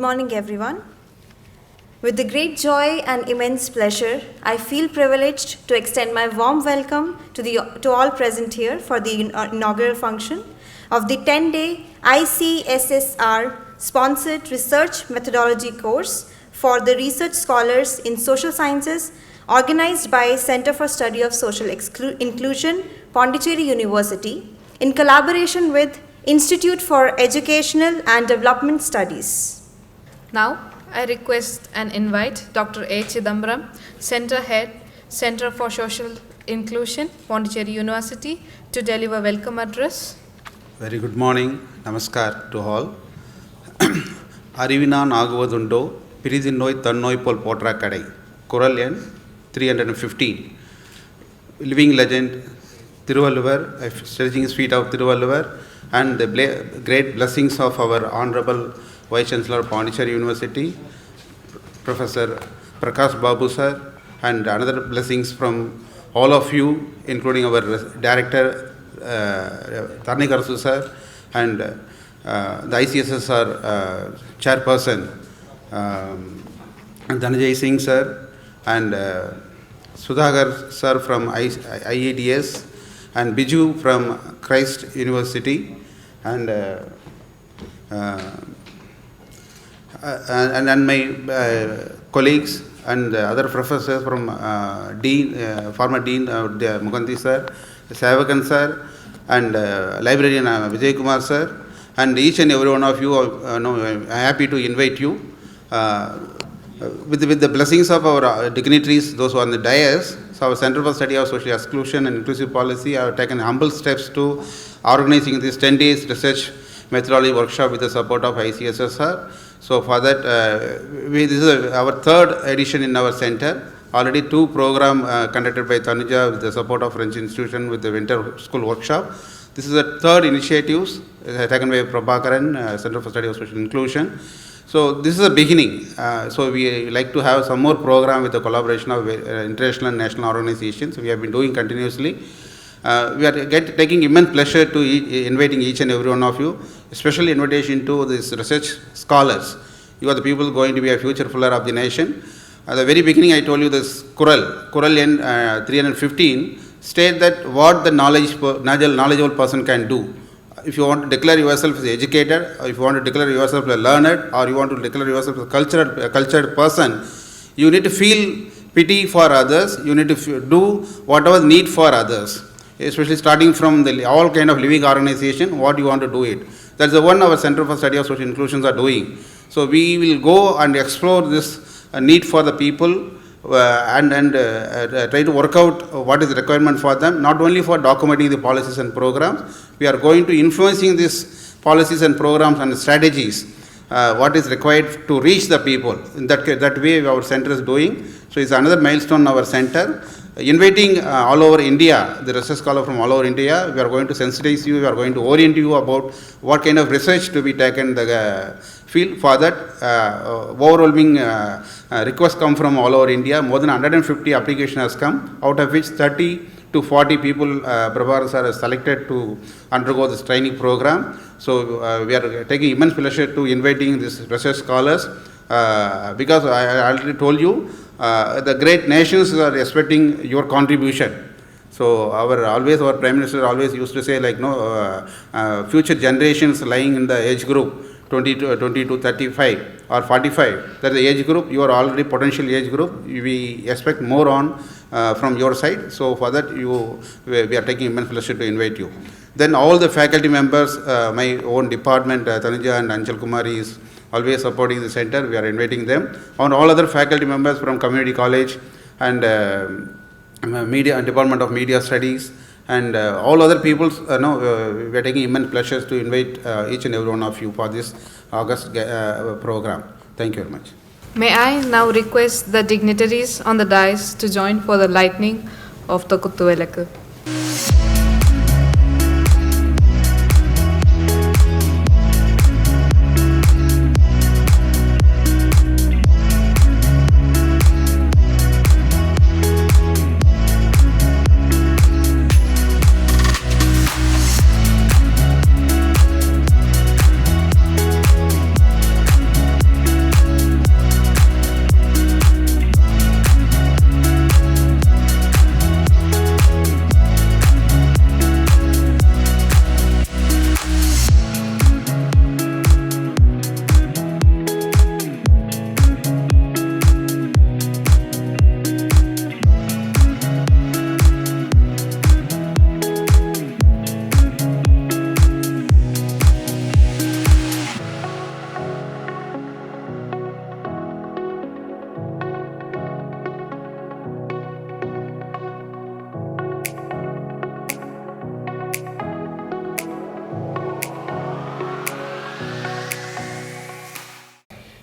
morning, everyone. With the great joy and immense pleasure, I feel privileged to extend my warm welcome to all present here for the inaugural function of the 10-day ICSSR-sponsored research methodology course for the research scholars in social sciences organized by Center for Study of Social Inclusion, Pondicherry University, in collaboration with Institute for Educational and Development Studies. Now, I request and invite Dr. A. Chidambaram, Center Head, Center for Social Inclusion, Pondicherry University, to deliver welcome address. Very good morning. Namaskar to all. அறிவினான் ஆகுவதுண்டோ பிரிதின் நோய் தன்னோய் போல் போற்றாக்கடை. குறள் எண் 315. Living legend Thiruvalluvar, stretching his feet of Thiruvalluvar, and the great blessings of our Honorable Vice Chancellor Pondicherry University, Professor Prakash Babu sir, and another blessings from all of you, including our Director Tarnikarasu sir, and the ICSSR Chairperson Dhananjay Singh sir, and Sudhagar sir from IADS, and Biju from Christ University, and my colleagues and other professors from former Dean Muganti sir, Savakan sir, and librarian Vijay Kumar sir, and each and every one of you, I am happy to invite you. With the blessings of our dignitaries, those who are on the dais, so our Center for Study of Social Exclusion and Inclusive Policy have taken humble steps to organizing this 10 days research methodology workshop with the support of ICSSR. So for that, this is our third edition in our center. Already 2 programs conducted by Tanuja with the support of French Institution with the winter school workshop. This is the third initiative taken by Prabhakaran, Center for Study of Social Inclusion. So this is a beginning. So we like to have some more program with the collaboration of international and national organizations. We have been doing continuously. We are taking immense pleasure to inviting each and every one of you, especially invitation to these research scholars. You are the people going to be a future pillar of the nation. At the very beginning, I told you this Kural in 315 state that what the knowledgeable person can do. If you want to declare yourself as educated, or if you want to declare yourself as learned, or you want to declare yourself as a cultured person, you need to feel pity for others. You need to do whatever need for others, especially starting from all kind of living organization. What you want to do it. That's the one our Center for Study of Social Inclusions are doing. So we will go and explore this need for the people and try to work out what is the requirement for them, not only for documenting the policies and programs. We are going to influencing these policies and programs and strategies, what is required to reach the people. In that way our center is doing. So it's another milestone in our center. Inviting all over India, the research scholar from all over India, we are going to sensitize you, we are going to orient you about what kind of research to be taken the field. For that, overwhelming requests come from all over India. More than 150 applications has come, out of which 30 to 40 people, Prabhakaran sir has selected to undergo this training program. So we are taking immense pleasure to inviting these research scholars because I already told you, the great nations are expecting your contribution. So our Prime Minister always used to say future generations lying in the age group 20 to 35 or 45. That's the age group. You are already potential age group. We expect more on from your side. So for that we are taking immense pleasure to invite you. Then all the faculty members, my own department, Tanuja and Anchal Kumari is always supporting the center. We are inviting them. On all other faculty members from community college and media Department of Media Studies and all other people, we are taking immense pleasures to invite each and every one of you for this August program. Thank you very much. May I now request the dignitaries on the dais to join for the lighting of the Kuttuvelakku.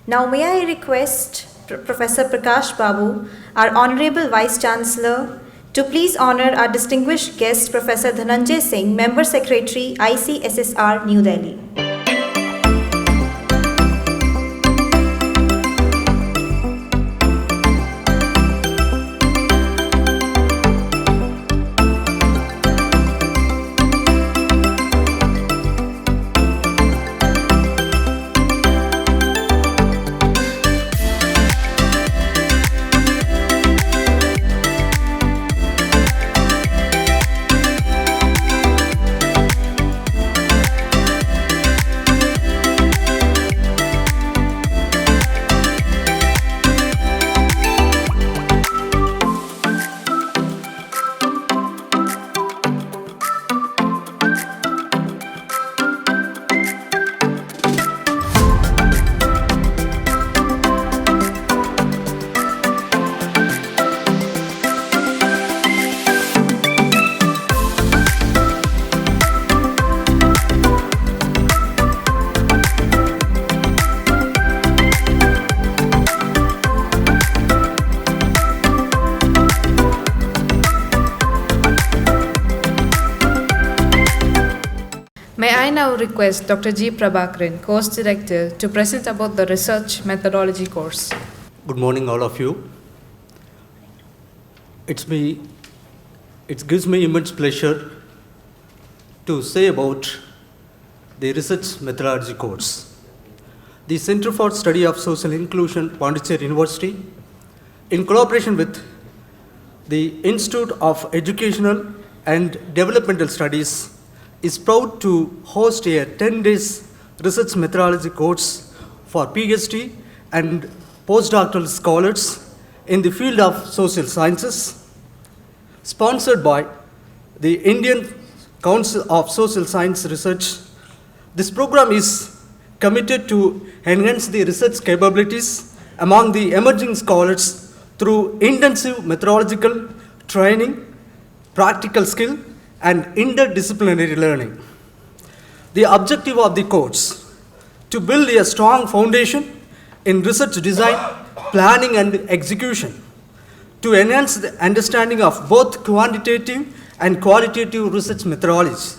Now may I request Professor Prakash Babu, our Honorable Vice Chancellor, to please honor our distinguished guest, Professor Dhananjay Singh, Member Secretary, ICSSR, New Delhi. May I now request Dr. G. Prabhakaran, Course Director, to present about the Research Methodology course. Good morning, all of you. It gives me immense pleasure to say about the Research Methodology course. The Center for Study of Social Inclusion, Pondicherry University, in collaboration with the Institute of Educational and Developmental Studies, is proud to host a 10-day research methodology course for PhD and postdoctoral scholars in the field of social sciences, sponsored by the Indian Council of Social Science Research. This program is committed to enhance the research capabilities among the emerging scholars through intensive methodological training, practical skill, and interdisciplinary learning. The objective of the course: to build a strong foundation in research design, planning, and execution, to enhance the understanding of both quantitative and qualitative research methodologies,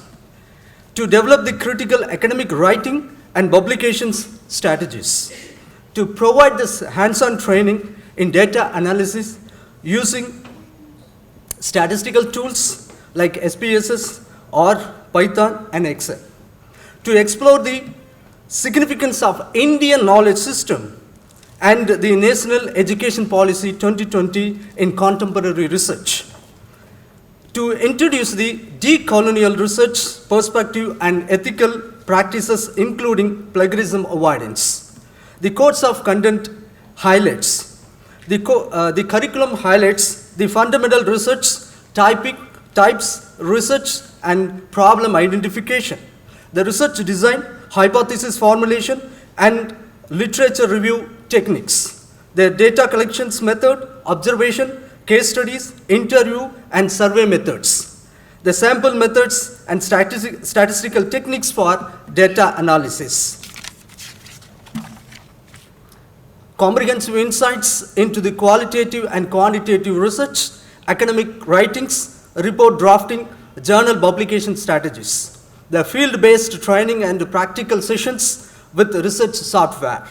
to develop the critical academic writing and publications strategies, to provide this hands-on training in data analysis using statistical tools like SPSS or Python and Excel, to explore the significance of Indian knowledge system and the National Education Policy 2020 in contemporary research, to introduce the decolonial research perspective and ethical practices including plagiarism avoidance. The course of content highlights, the curriculum highlights the fundamental research types, research, and problem identification, the research design, hypothesis formulation, and literature review techniques, the data collections method, observation, case studies, interview, and survey methods, the sample methods, and statistical techniques for data analysis. Comprehensive insights into the qualitative and quantitative research, academic writings, report drafting, journal publication strategies, the field-based training and practical sessions with research software,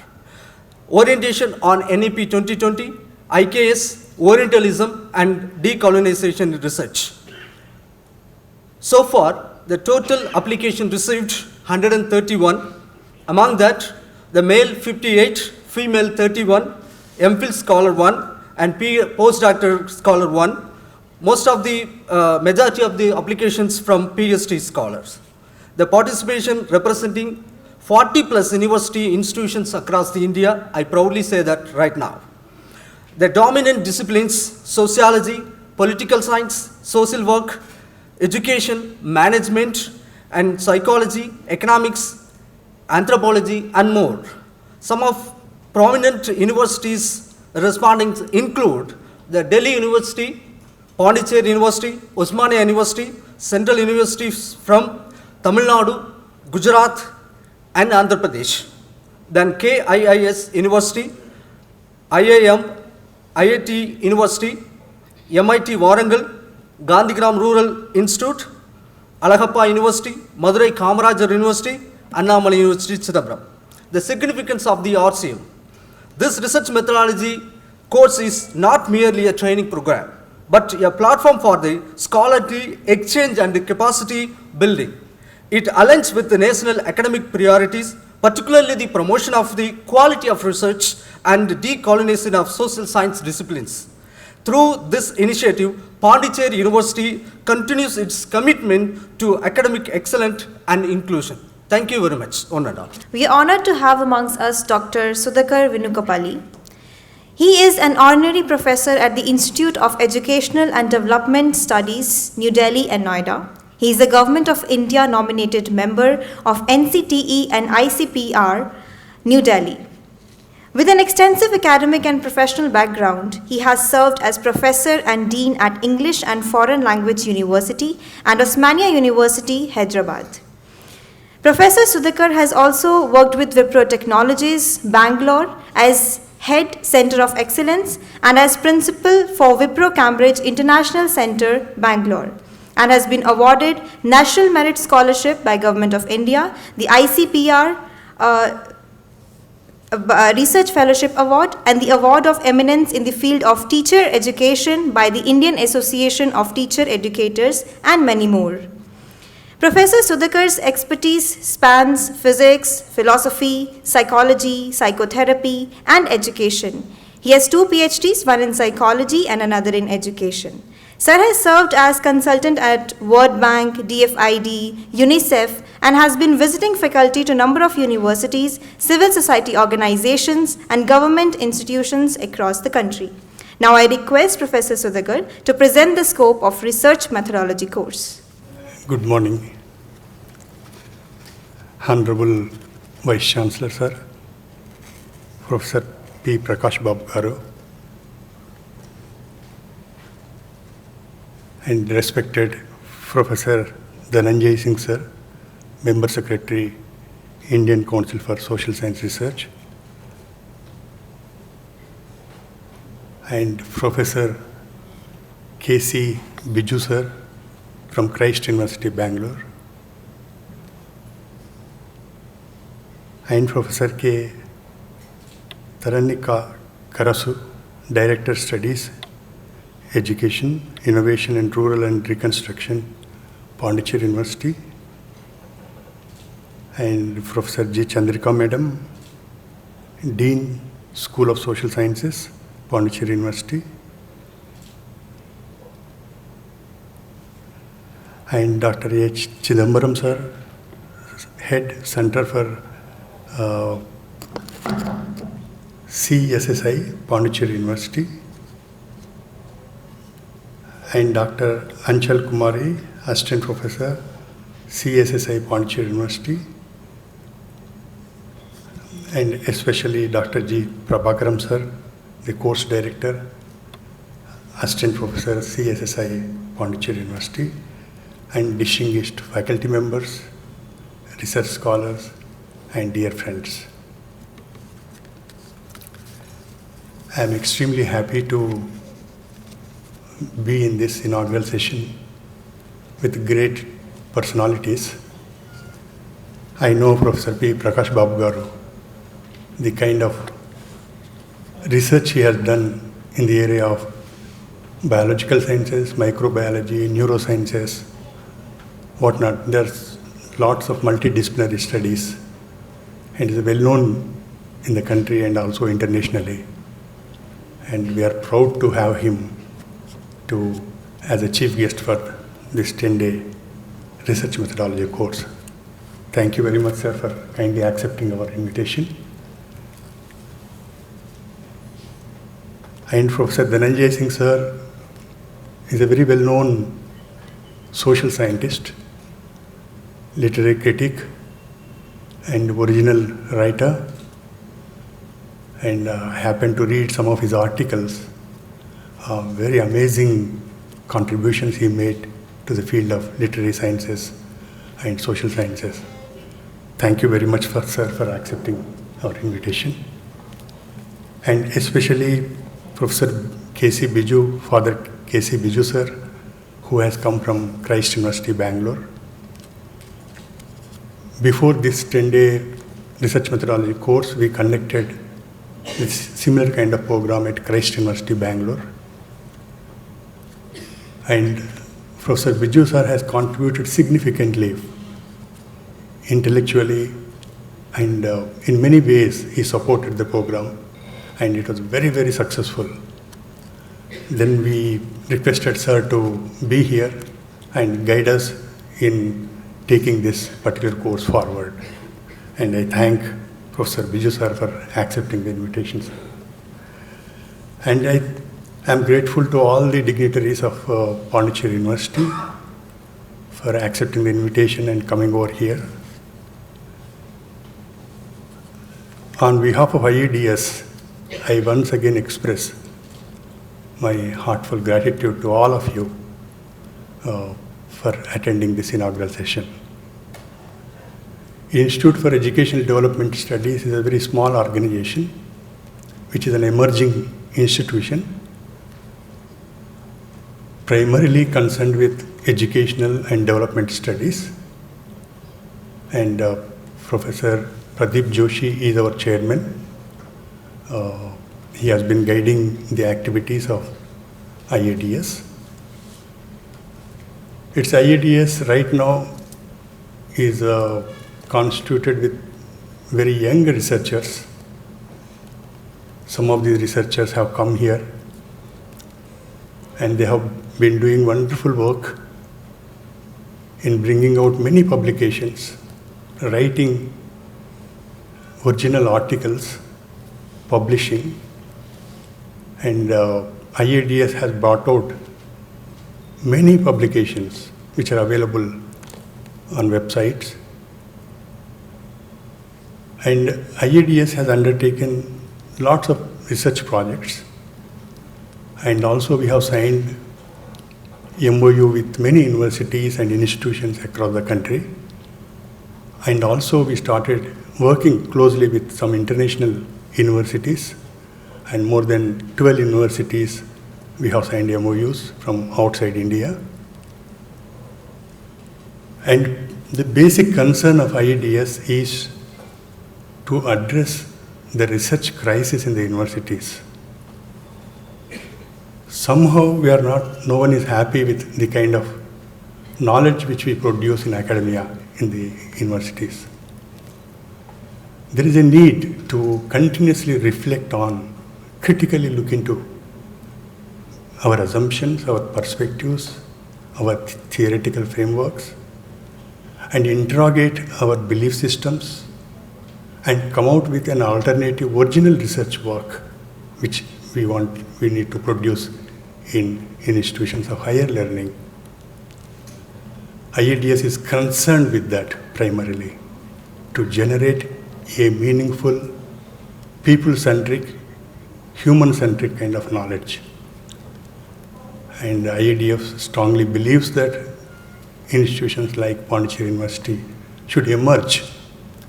orientation on NEP 2020, IKS, Orientalism, and decolonization research. So far, the total application received 131. Among that, the male 58, female 31, MPhil Scholar 1, and postdoctoral Scholar 1. Most of the majority of the applications from PhD scholars. The participation representing 40 plus university institutions across the India, I proudly say that right now. The dominant disciplines: sociology, political science, social work, education, management, and psychology, economics, anthropology, and more. Some of prominent universities responding include the Delhi University, Pondicherry University, Osmania University, Central Universities from Tamil Nadu, Gujarat, and Andhra Pradesh. then KIIS University, IIM, IIT University, MIT Warangal, Gandhigram Rural Institute, Alagappa University, Madurai Kamarajar University, Annamalai University, Chidambaram. The significance of the RCM. This research methodology course is not merely a training program, but a platform for the scholarly exchange and capacity building. It aligns with the national academic priorities, particularly the promotion of the quality of research and decolonization of social science disciplines. Through this initiative, Pondicherry University continues its commitment to academic excellence and inclusion. Thank you very much. We are honored to have amongst us Dr. Sudhakar Venukapalli. He is an honorary professor at the Institute of Educational and Development Studies, New Delhi and Noida. He is a Government of India nominated member of NCTE and ICPR, New Delhi. With an extensive academic and professional background, he has served as professor and dean at English and Foreign Language University and Osmania University, Hyderabad. Professor Sudhakar has also worked with Wipro Technologies, Bangalore as Head Center of Excellence and as Principal for Wipro Cambridge International Center, Bangalore, and has been awarded National Merit Scholarship by Government of India, the ICPR Research Fellowship Award, and the Award of Eminence in the Field of Teacher Education by the Indian Association of Teacher Educators, and many more. Professor Sudhakar's expertise spans physics, philosophy, psychology, psychotherapy, and education. He has 2 PhDs, one in psychology and another in education. Sir has served as consultant at World Bank, DFID, UNICEF, and has been visiting faculty to a number of universities, civil society organizations, and government institutions across the country. Now I request Professor Sudhakar to present the scope of research methodology course. Good morning. Honorable Vice Chancellor Sir, Professor P. Prakash Babu Garu, and respected Professor Dhananjay Singh Sir, Member Secretary, Indian Council for Social Science Research, and Professor K.C. Biju Sir from Christ University, Bangalore, and Professor K. Taranika Karasu, Director Studies, Education, Innovation in Rural and Reconstruction, Pondicherry University, and Professor G. Chandrika Madam, Dean, School of Social Sciences, Pondicherry University, and Dr. H. Chidambaram Sir, Head Center for CSSI, Pondicherry University, and Dr. Anchal Kumari, Assistant Professor, CSSI, Pondicherry University, and especially Dr. G. Prabhakaram Sir, the Course Director, Assistant Professor, CSSI, Pondicherry University, and distinguished faculty members, research scholars, and dear friends. I am extremely happy to be in this inaugural session with great personalities. I know Professor P. Prakash Babu Garu, the kind of research he has done in the area of biological sciences, microbiology, neurosciences, whatnot. There's lots of multidisciplinary studies and is well known in the country and also internationally. And we are proud to have him as a chief guest for this 10-day research methodology course. Thank you very much, sir, for kindly accepting our invitation. And Professor Dhananjay Singh sir is a very well-known social scientist, literary critic, and original writer, and happened to read some of his articles. Very amazing contributions he made to the field of literary sciences and social sciences. Thank you very much, sir, for accepting our invitation. And especially Professor K.C. Biju, Father K.C. Biju sir, who has come from Christ University, Bangalore. Before this 10-day research methodology course, we conducted this similar kind of program at Christ University, Bangalore. And Professor Biju sir has contributed significantly, intellectually, and in many ways he supported the program, and it was very, very successful. Then we requested sir to be here and guide us in taking this particular course forward. And I thank Professor Biju sir for accepting the invitation, sir. And I am grateful to all the dignitaries of Pondicherry University for accepting the invitation and coming over here. On behalf of IEDS, I once again express my heartfelt gratitude to all of you for attending this inaugural session. Institute for Educational Development Studies is a very small organization, which is an emerging institution, primarily concerned with educational and development studies. And Professor Pradeep Joshi is our chairman. He has been guiding the activities of IADS. Its IADS right now is constituted with very young researchers. Some of these researchers have come here and they have been doing wonderful work in bringing out many publications, writing original articles, publishing, and IADS has brought out many publications which are available on websites. And IADS has undertaken lots of research projects, and also we have signed MOU with many universities and institutions across the country. And also we started working closely with some international universities, and more than 12 universities we have signed MOUs from outside India. And the basic concern of IADS is to address the research crisis in the universities. Somehow no one is happy with the kind of knowledge which we produce in academia in the universities. There is a need to continuously reflect on, critically look into our assumptions, our perspectives, our theoretical frameworks, and interrogate our belief systems and come out with an alternative original research work which we need to produce in institutions of higher learning. IADS is concerned with that primarily, to generate a meaningful, people-centric, human-centric kind of knowledge. And IADS strongly believes that institutions like Pondicherry University should emerge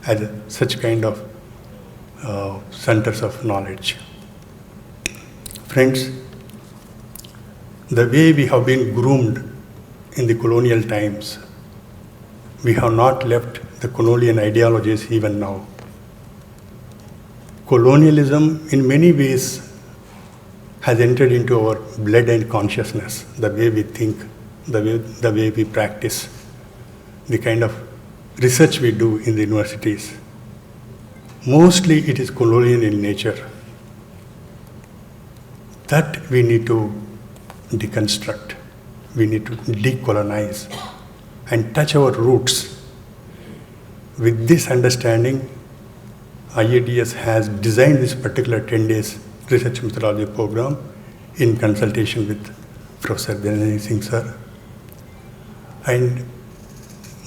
as such kind of centers of knowledge. Friends, the way we have been groomed in the colonial times, we have not left the colonial ideologies even now. Colonialism in many ways has entered into our blood and consciousness, the way we think, the way we practice, the kind of research we do in the universities. Mostly it is colonial in nature. That we need to deconstruct. We need to decolonize and touch our roots. With this understanding, IADS has designed this particular 10 days research methodology program in consultation with Professor Dhananjay Singh sir. And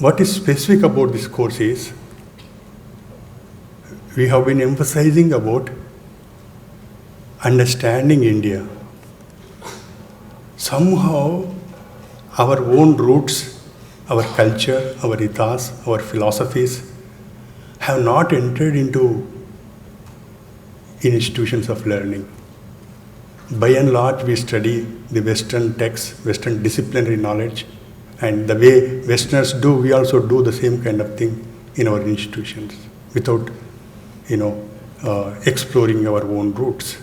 what is specific about this course is, we have been emphasizing about understanding India. Somehow our own roots, our culture, our ethos, our philosophies have not entered into in institutions of learning. By and large, we study the Western texts, Western disciplinary knowledge, and the way Westerners do, we also do the same kind of thing in our institutions without, exploring our own roots.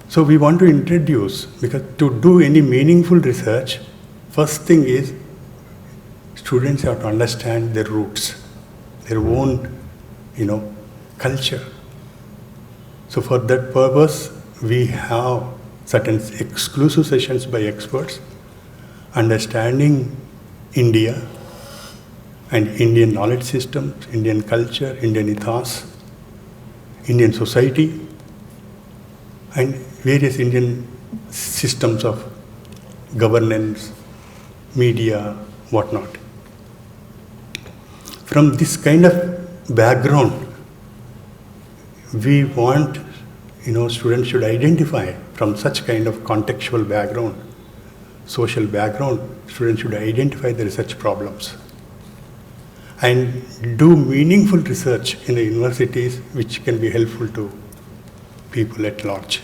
So we want to introduce, because to do any meaningful research, first thing is students have to understand their roots, their own, culture. So for that purpose, we have certain exclusive sessions by experts, understanding India and Indian knowledge systems, Indian culture, Indian ethos, Indian society, and various Indian systems of governance, media, whatnot. From this kind of background, we want, students should identify from such kind of contextual background, social background, students should identify the research problems and do meaningful research in the universities which can be helpful to people at large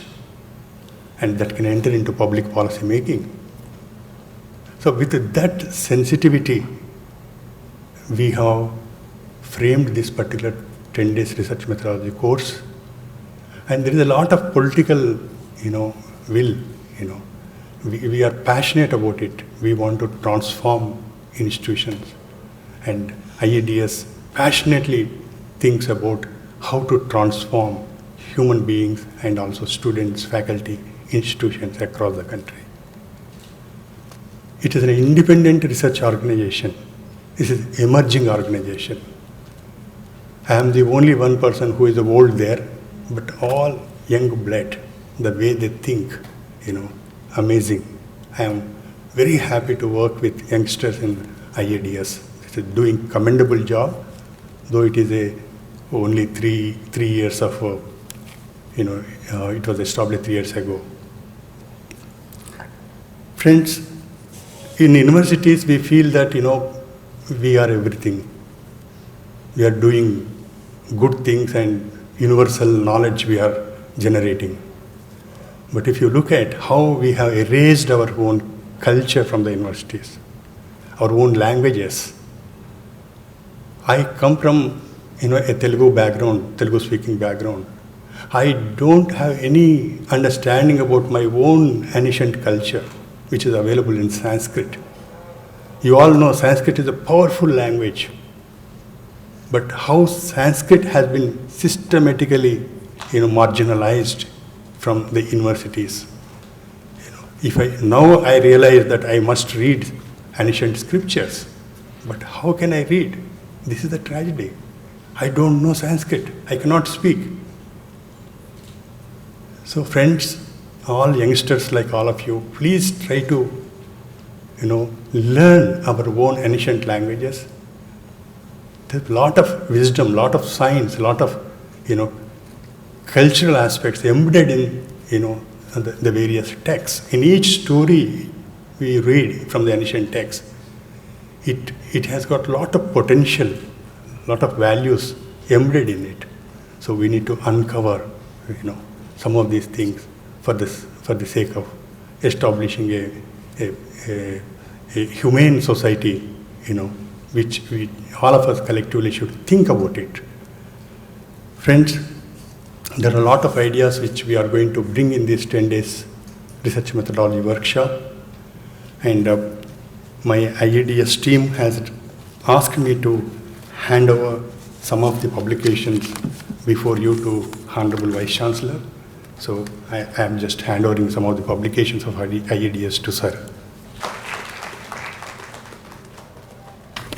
and that can enter into public policy making. So with that sensitivity, we have framed this particular 10 days research methodology course. And there is a lot of political, will, we are passionate about it. We want to transform institutions. And IADS passionately thinks about how to transform human beings and also students, faculty, institutions across the country. It is an independent research organization. This is an emerging organization. I am the only one person who is old there, but all young blood, the way they think, amazing. I am very happy to work with youngsters in IADS. It's doing commendable job, though it is only three years of, it was established 3 years ago. Friends, in universities we feel that, we are everything. We are doing good things and universal knowledge we are generating. But if you look at how we have erased our own culture from the universities, our own languages. I come from, a Telugu background, Telugu speaking background. I don't have any understanding about my own ancient culture, which is available in Sanskrit. You all know Sanskrit is a powerful language. But how Sanskrit has been systematically, marginalized from the universities. Now I realize that I must read ancient scriptures. But how can I read? This is the tragedy. I don't know Sanskrit. I cannot speak. So friends, all youngsters like all of you, please try to, learn our own ancient languages. There's a lot of wisdom, lot of science, a lot of, cultural aspects embedded in, the various texts. In each story we read from the ancient text, it has got a lot of potential, lot of values embedded in it. So we need to uncover, some of these things for the sake of establishing a humane society, which all of us collectively should think about it. Friends, there are a lot of ideas which we are going to bring in this 10 days research methodology workshop. And my IADS team has asked me to hand over some of the publications before you to Honorable Vice Chancellor. So I am just handing some of the publications of IADS to Sir.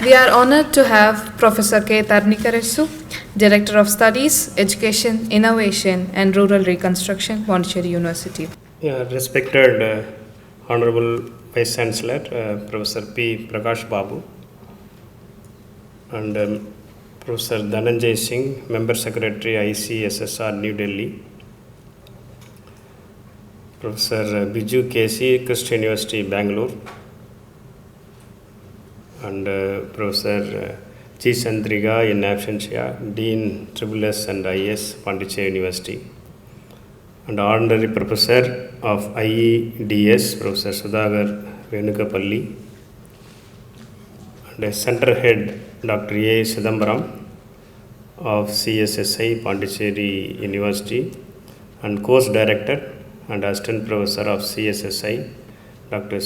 We are honored to have Professor K. Tarnikaresu, Director of Studies, Education, Innovation and Rural Reconstruction, Pondicherry University. Respected Honorable Vice Chancellor, Professor P. Prakash Babu, and Professor Dhananjay Singh, Member Secretary, ICSSR, New Delhi, Professor Biju K.C., Christian University, Bangalore, and Professor G. Sandriga in absentia, Dean SSS and IS, Pondicherry University, and Honorary Professor of IEDS, Professor Sudhagar Venukapalli, and a Center Head, Dr. A. Chidambaram of CSSI, Pondicherry University, and Course Director and Assistant Professor of CSSI, Dr.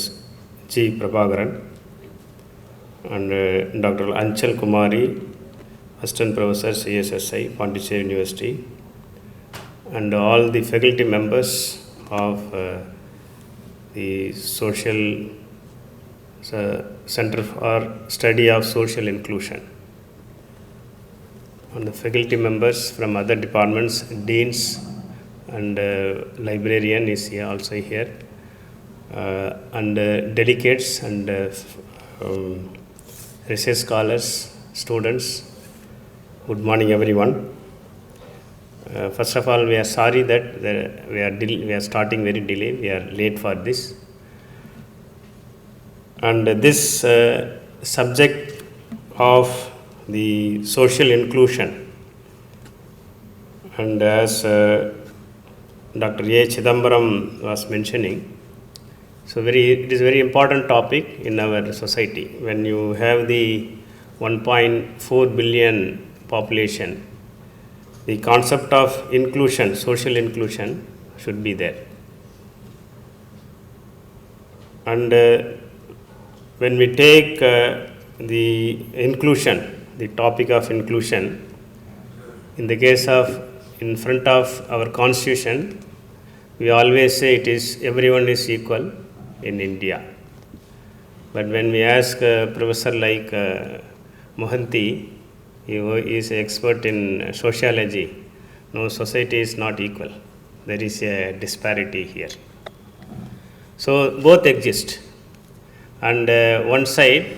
G. Prabhakaran, and Dr. Anchal Kumari, Assistant Professor, CSSI, Pondicherry University, and all the faculty members of the Center for Study of Social Inclusion, and the faculty members from other departments, deans, and librarian is here also here, and delegates and research scholars, students. Good morning, everyone. First of all, we are sorry that we are starting very delayed. We are late for this. And this subject of the social inclusion, and as Dr. A. Chidambaram was mentioning, so it is a very important topic in our society. When you have the 1.4 billion population, the concept of inclusion, social inclusion, should be there. And when we take the inclusion, the topic of inclusion, in the case of in front of our constitution, we always say it is everyone is equal in India. But when we ask a professor like Mohanty, he is an expert in sociology, no, society is not equal. There is a disparity here. So both exist. And one side,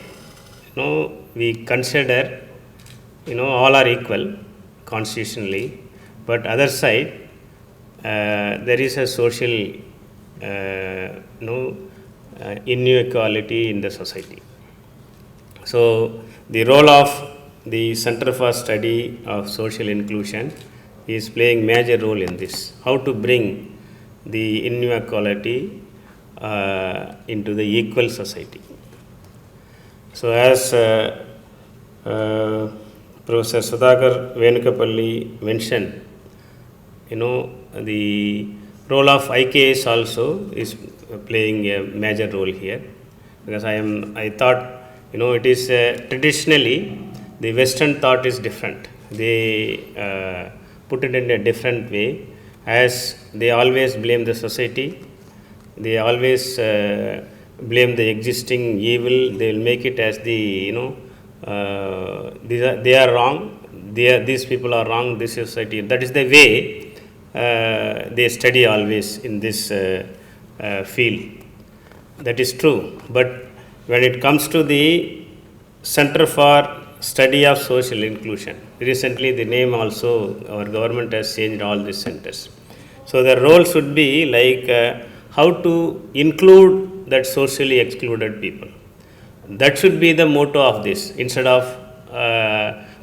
we consider, all are equal constitutionally, but other side, there is a social inequality in the society. So the role of the Center for Study of Social Inclusion is playing major role in this. How to bring the inequality into the equal society. So as Professor Sudhagar Venukapalli mentioned, the role of IKS also is playing a major role here, because I thought, it is traditionally the Western thought is different. They put it in a different way, as they always blame the society. They always blame the existing evil. They will make it as the, they are wrong. These people are wrong. This society. That is the way they study always in this field. That is true. But when it comes to the Center for Study of Social Inclusion, recently the name also, our government has changed all these centers. So the role should be like how to include that socially excluded people. That should be the motto of this, instead of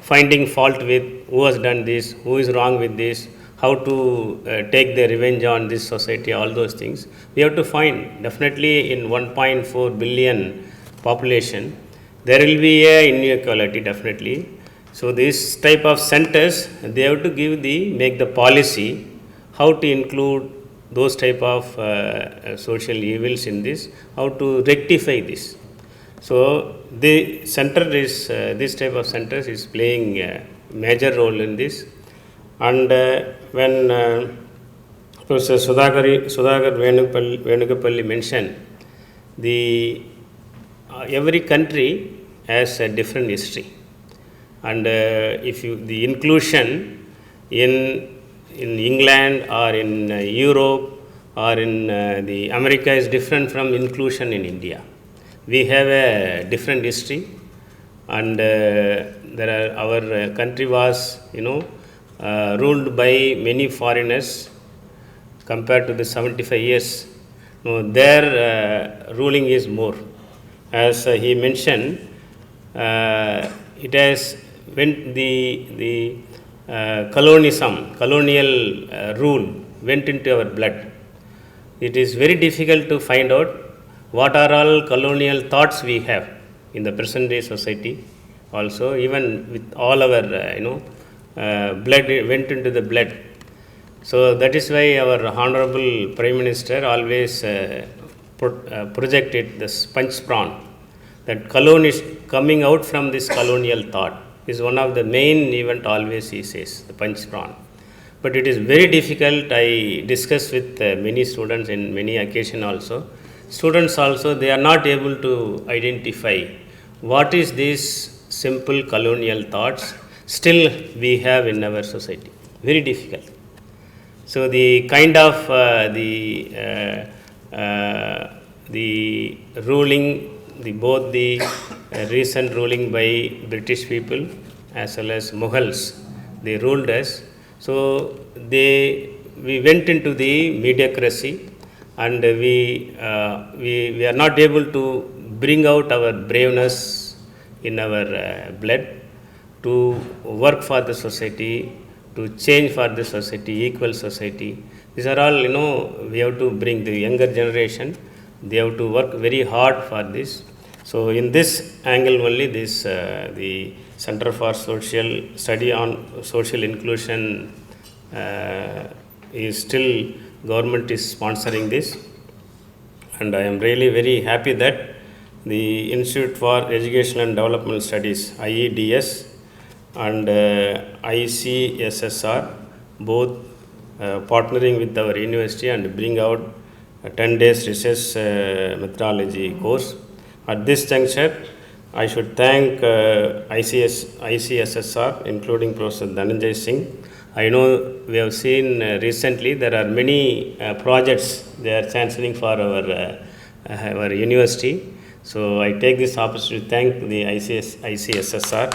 finding fault with who has done this, who is wrong with this, how to take the revenge on this society, all those things. We have to find, definitely in 1.4 billion population, there will be a inequality definitely. So this type of centers, they have to make the policy, how to include those type of social evils in this, how to rectify this. So the center is, this type of centers is playing a major role in this. And when Professor Sudhagar Venukapalli mentioned, every country has a different history, and if the inclusion in England or in Europe or in the America is different from inclusion in India. We have a different history, and our country was ruled by many foreigners compared to the 75 years. Their ruling is more. As he mentioned, it has when the colonial rule went into our blood, it is very difficult to find out what are all colonial thoughts we have in the present day society. Also, even with all our blood went into the blood. So that is why our Honorable Prime Minister always projected the sponge prawn, that is coming out from this colonial thought is one of the main event always he says, the punch prawn. But it is very difficult. I discuss with many students in many occasions also. Students also, they are not able to identify what is these simple colonial thoughts still we have in our society. Very difficult. So the kind of the ruling, both the recent ruling by British people as well as Mughals, they ruled us. So we went into the mediocrity, and we are not able to bring out our braveness in our blood to work for the society, to change for the society, equal society. These are all, we have to bring the younger generation. They have to work very hard for this. So in this angle only, this the Center for Social Study on Social Inclusion is still, government is sponsoring this, and I am really very happy that the Institute for Education and Development Studies, IEDS, and ICSSR, both partnering with our university and bring out a 10 days research methodology course. At this juncture, I should thank ICSSR, including Professor Dhananjay Singh. I know we have seen recently there are many projects they are sanctioning for our university. So I take this opportunity to thank the ICSSR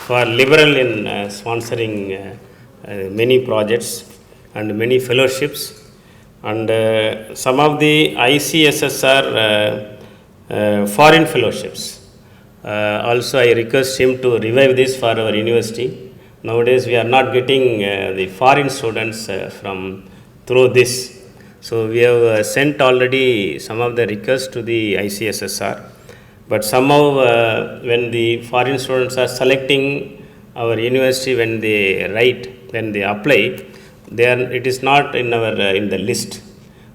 for liberal in sponsoring many projects and many fellowships. And some of the ICSSR foreign fellowships. Also, I request him to revive this for our university. Nowadays, we are not getting the foreign students through this. So, we have sent already some of the requests to the ICSSR. But somehow, when the foreign students are selecting our university, when they apply, it is not in the list.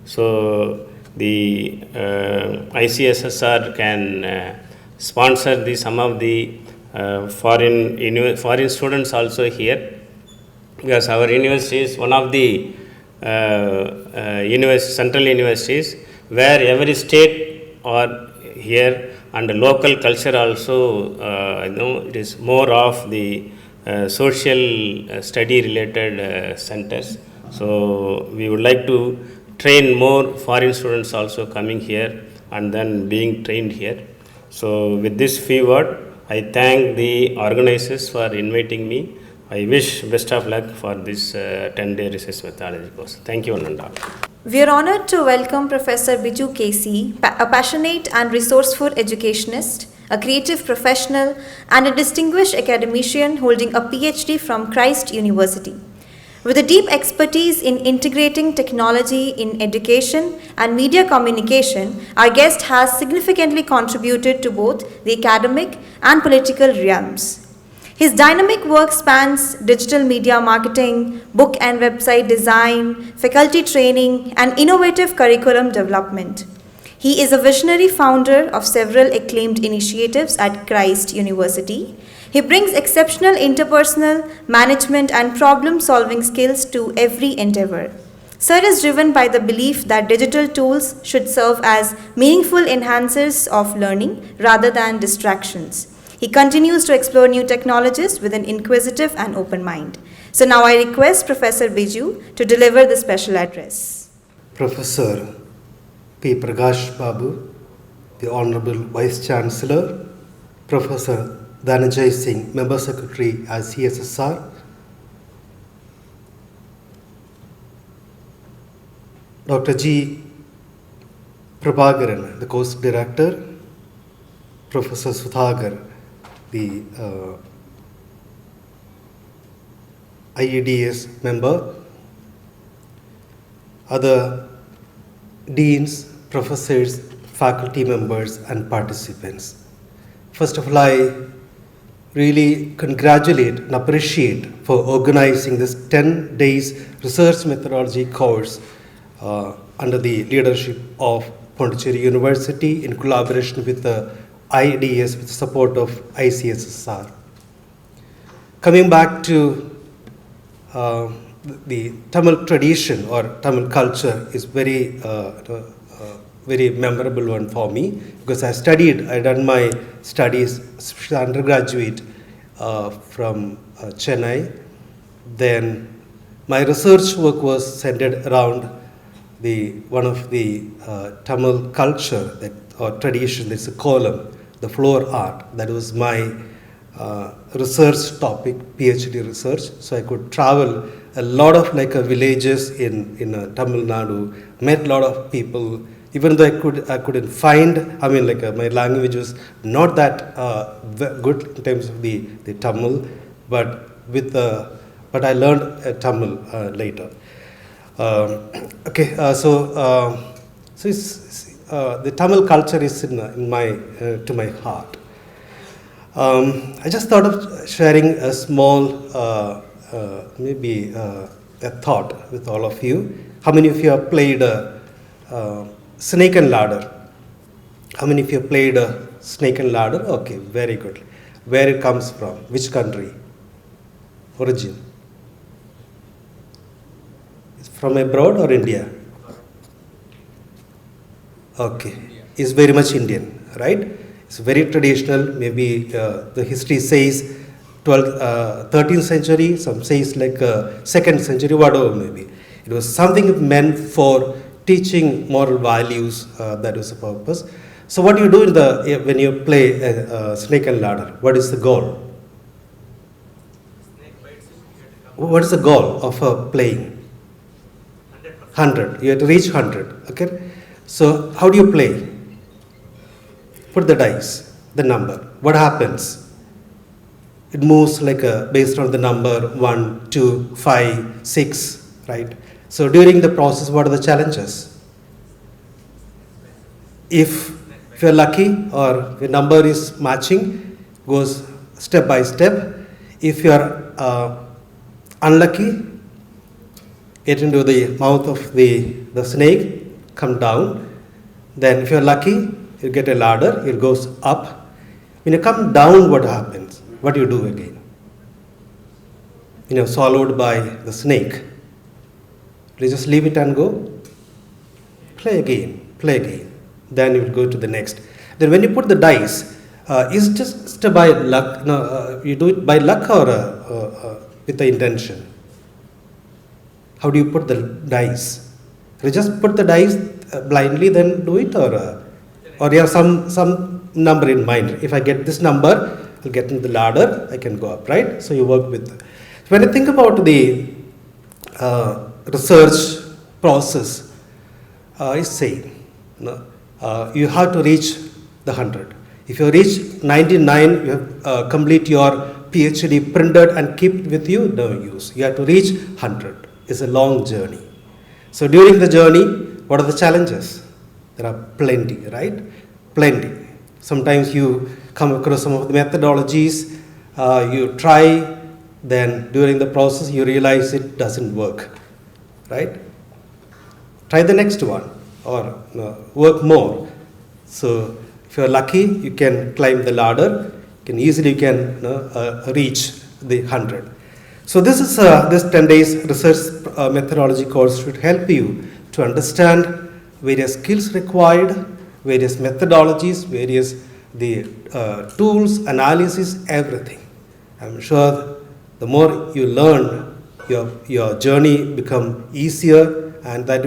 So the ICSSR can sponsor some of the foreign students also here, because our university is one of the central universities where every state are here, and the local culture also it is more of the social study related centers. So we would like to train more foreign students also coming here and then being trained here. So with this few words, I thank the organizers for inviting me. I wish best of luck for this 10-day research methodology course. Thank you, Ananda. We are honored to welcome Professor Biju K.C., a passionate and resourceful educationist, a creative professional, and a distinguished academician holding a PhD from Christ University. With a deep expertise in integrating technology in education and media communication, our guest has significantly contributed to both the academic and political realms. His dynamic work spans digital media marketing, book and website design, faculty training, and innovative curriculum development. He is a visionary founder of several acclaimed initiatives at Christ University. He brings exceptional interpersonal, management, and problem-solving skills to every endeavor. Sir is driven by the belief that digital tools should serve as meaningful enhancers of learning rather than distractions. He continues to explore new technologies with an inquisitive and open mind. So now I request Professor Biju to deliver the special address. Professor P. Prakash Babu, the Honorable Vice Chancellor, Professor Dhananjay Singh, Member Secretary at CSSR, Dr. G. Prabhakaran, the Course Director, Professor Sudhagar, the IEDS member, other deans, professors, faculty members, and participants. First of all, I really congratulate and appreciate for organizing this 10 days research methodology course under the leadership of Pondicherry University in collaboration with the IDS with support of ICSSR. Coming back to the Tamil tradition or Tamil culture is very memorable one for me, because I done my studies, undergraduate from Chennai. Then my research work was centered around one of the Tamil culture or tradition. There's a column, the floor art. That was my research topic, PhD research. So I could travel a lot of villages in Tamil Nadu, met a lot of people. Even though I couldn't find, my language was not that good in terms of the Tamil, but I learned Tamil later. The Tamil culture is to my heart. I just thought of sharing a small, maybe a thought with all of you. How many of you have played Snake and Ladder? How many of you have played Snake and Ladder? Okay, very good. Where it comes from? Which country? Origin? It's from abroad or India? Okay, it's very much Indian, right? It's very traditional. Maybe the history says 13th century, some says 2nd century, whatever maybe. It was something meant for teaching moral values, that was the purpose. So what do you do when you play Snake and Ladder? What is the goal? What is the goal of playing? 100. You have to reach 100. Okay. So how do you play? Put the dice, the number. What happens? It moves based on the number 1, 2, 5, 6, right? So during the process, what are the challenges? If you're lucky or the number is matching, goes step by step. If you're unlucky, get into the mouth of the snake, come down. Then if you're lucky, you get a ladder, it goes up. When you come down, what happens? What do you do again? Swallowed by the snake. You just leave it and go. Play again. Then you will go to the next. Then when you put the dice, is just by luck? No, you do it by luck or with the intention? How do you put the dice? You just put the dice blindly, then do it, or you have some number in mind. If I get this number, I'll get into the ladder. I can go up, right? So you work with. When I think about the research process, is same. You have to reach the 100. If you reach 99, you have complete your PhD printed and keep it with you, no use. You have to reach 100. It's a long journey. So during the journey, what are the challenges? There are plenty, right? Plenty. Sometimes you come across some of the methodologies, you try, then during the process you realize it doesn't work, right? Try the next one or work more. So if you're lucky, you can climb the ladder, reach the 100. So this 10 days research methodology course should help you to understand various skills required, various methodologies, various tools, analysis, everything. I'm sure the more you learn, your journey become easier, and that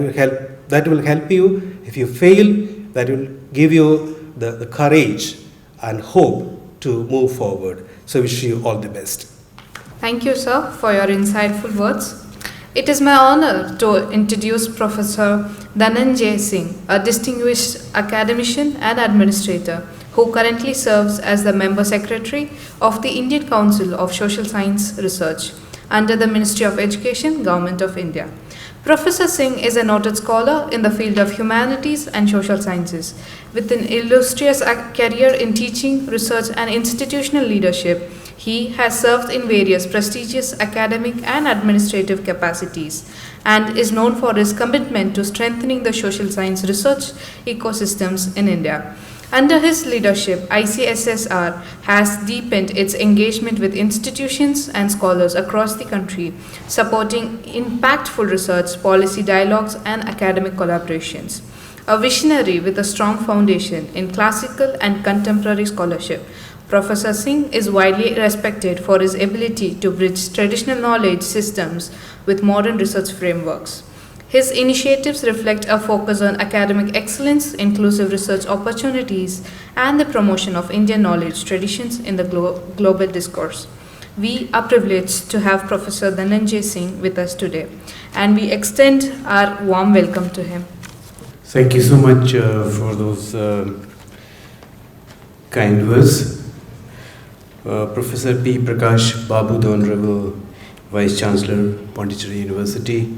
will help you. If you fail, that will give you the courage and hope to move forward. So wish you all the best. Thank you, sir, for your insightful words. It is my honor to introduce Professor Dhananjay Singh, a distinguished academician and administrator who currently serves as the Member Secretary of the Indian Council of Social Science Research under the Ministry of Education, Government of India. Professor Singh is a noted scholar in the field of humanities and social sciences, with an illustrious career in teaching, research, and institutional leadership. He has served in various prestigious academic and administrative capacities and is known for his commitment to strengthening the social science research ecosystems in India. Under his leadership, ICSSR has deepened its engagement with institutions and scholars across the country, supporting impactful research, policy dialogues, and academic collaborations. A visionary with a strong foundation in classical and contemporary scholarship, Professor Singh is widely respected for his ability to bridge traditional knowledge systems with modern research frameworks. His initiatives reflect a focus on academic excellence, inclusive research opportunities, and the promotion of Indian knowledge traditions in the global discourse. We are privileged to have Professor Dhananjay Singh with us today, and we extend our warm welcome to him. Thank you so much for those kind words. Professor P. Prakash Babu, the Honorable Vice Chancellor, Pondicherry University.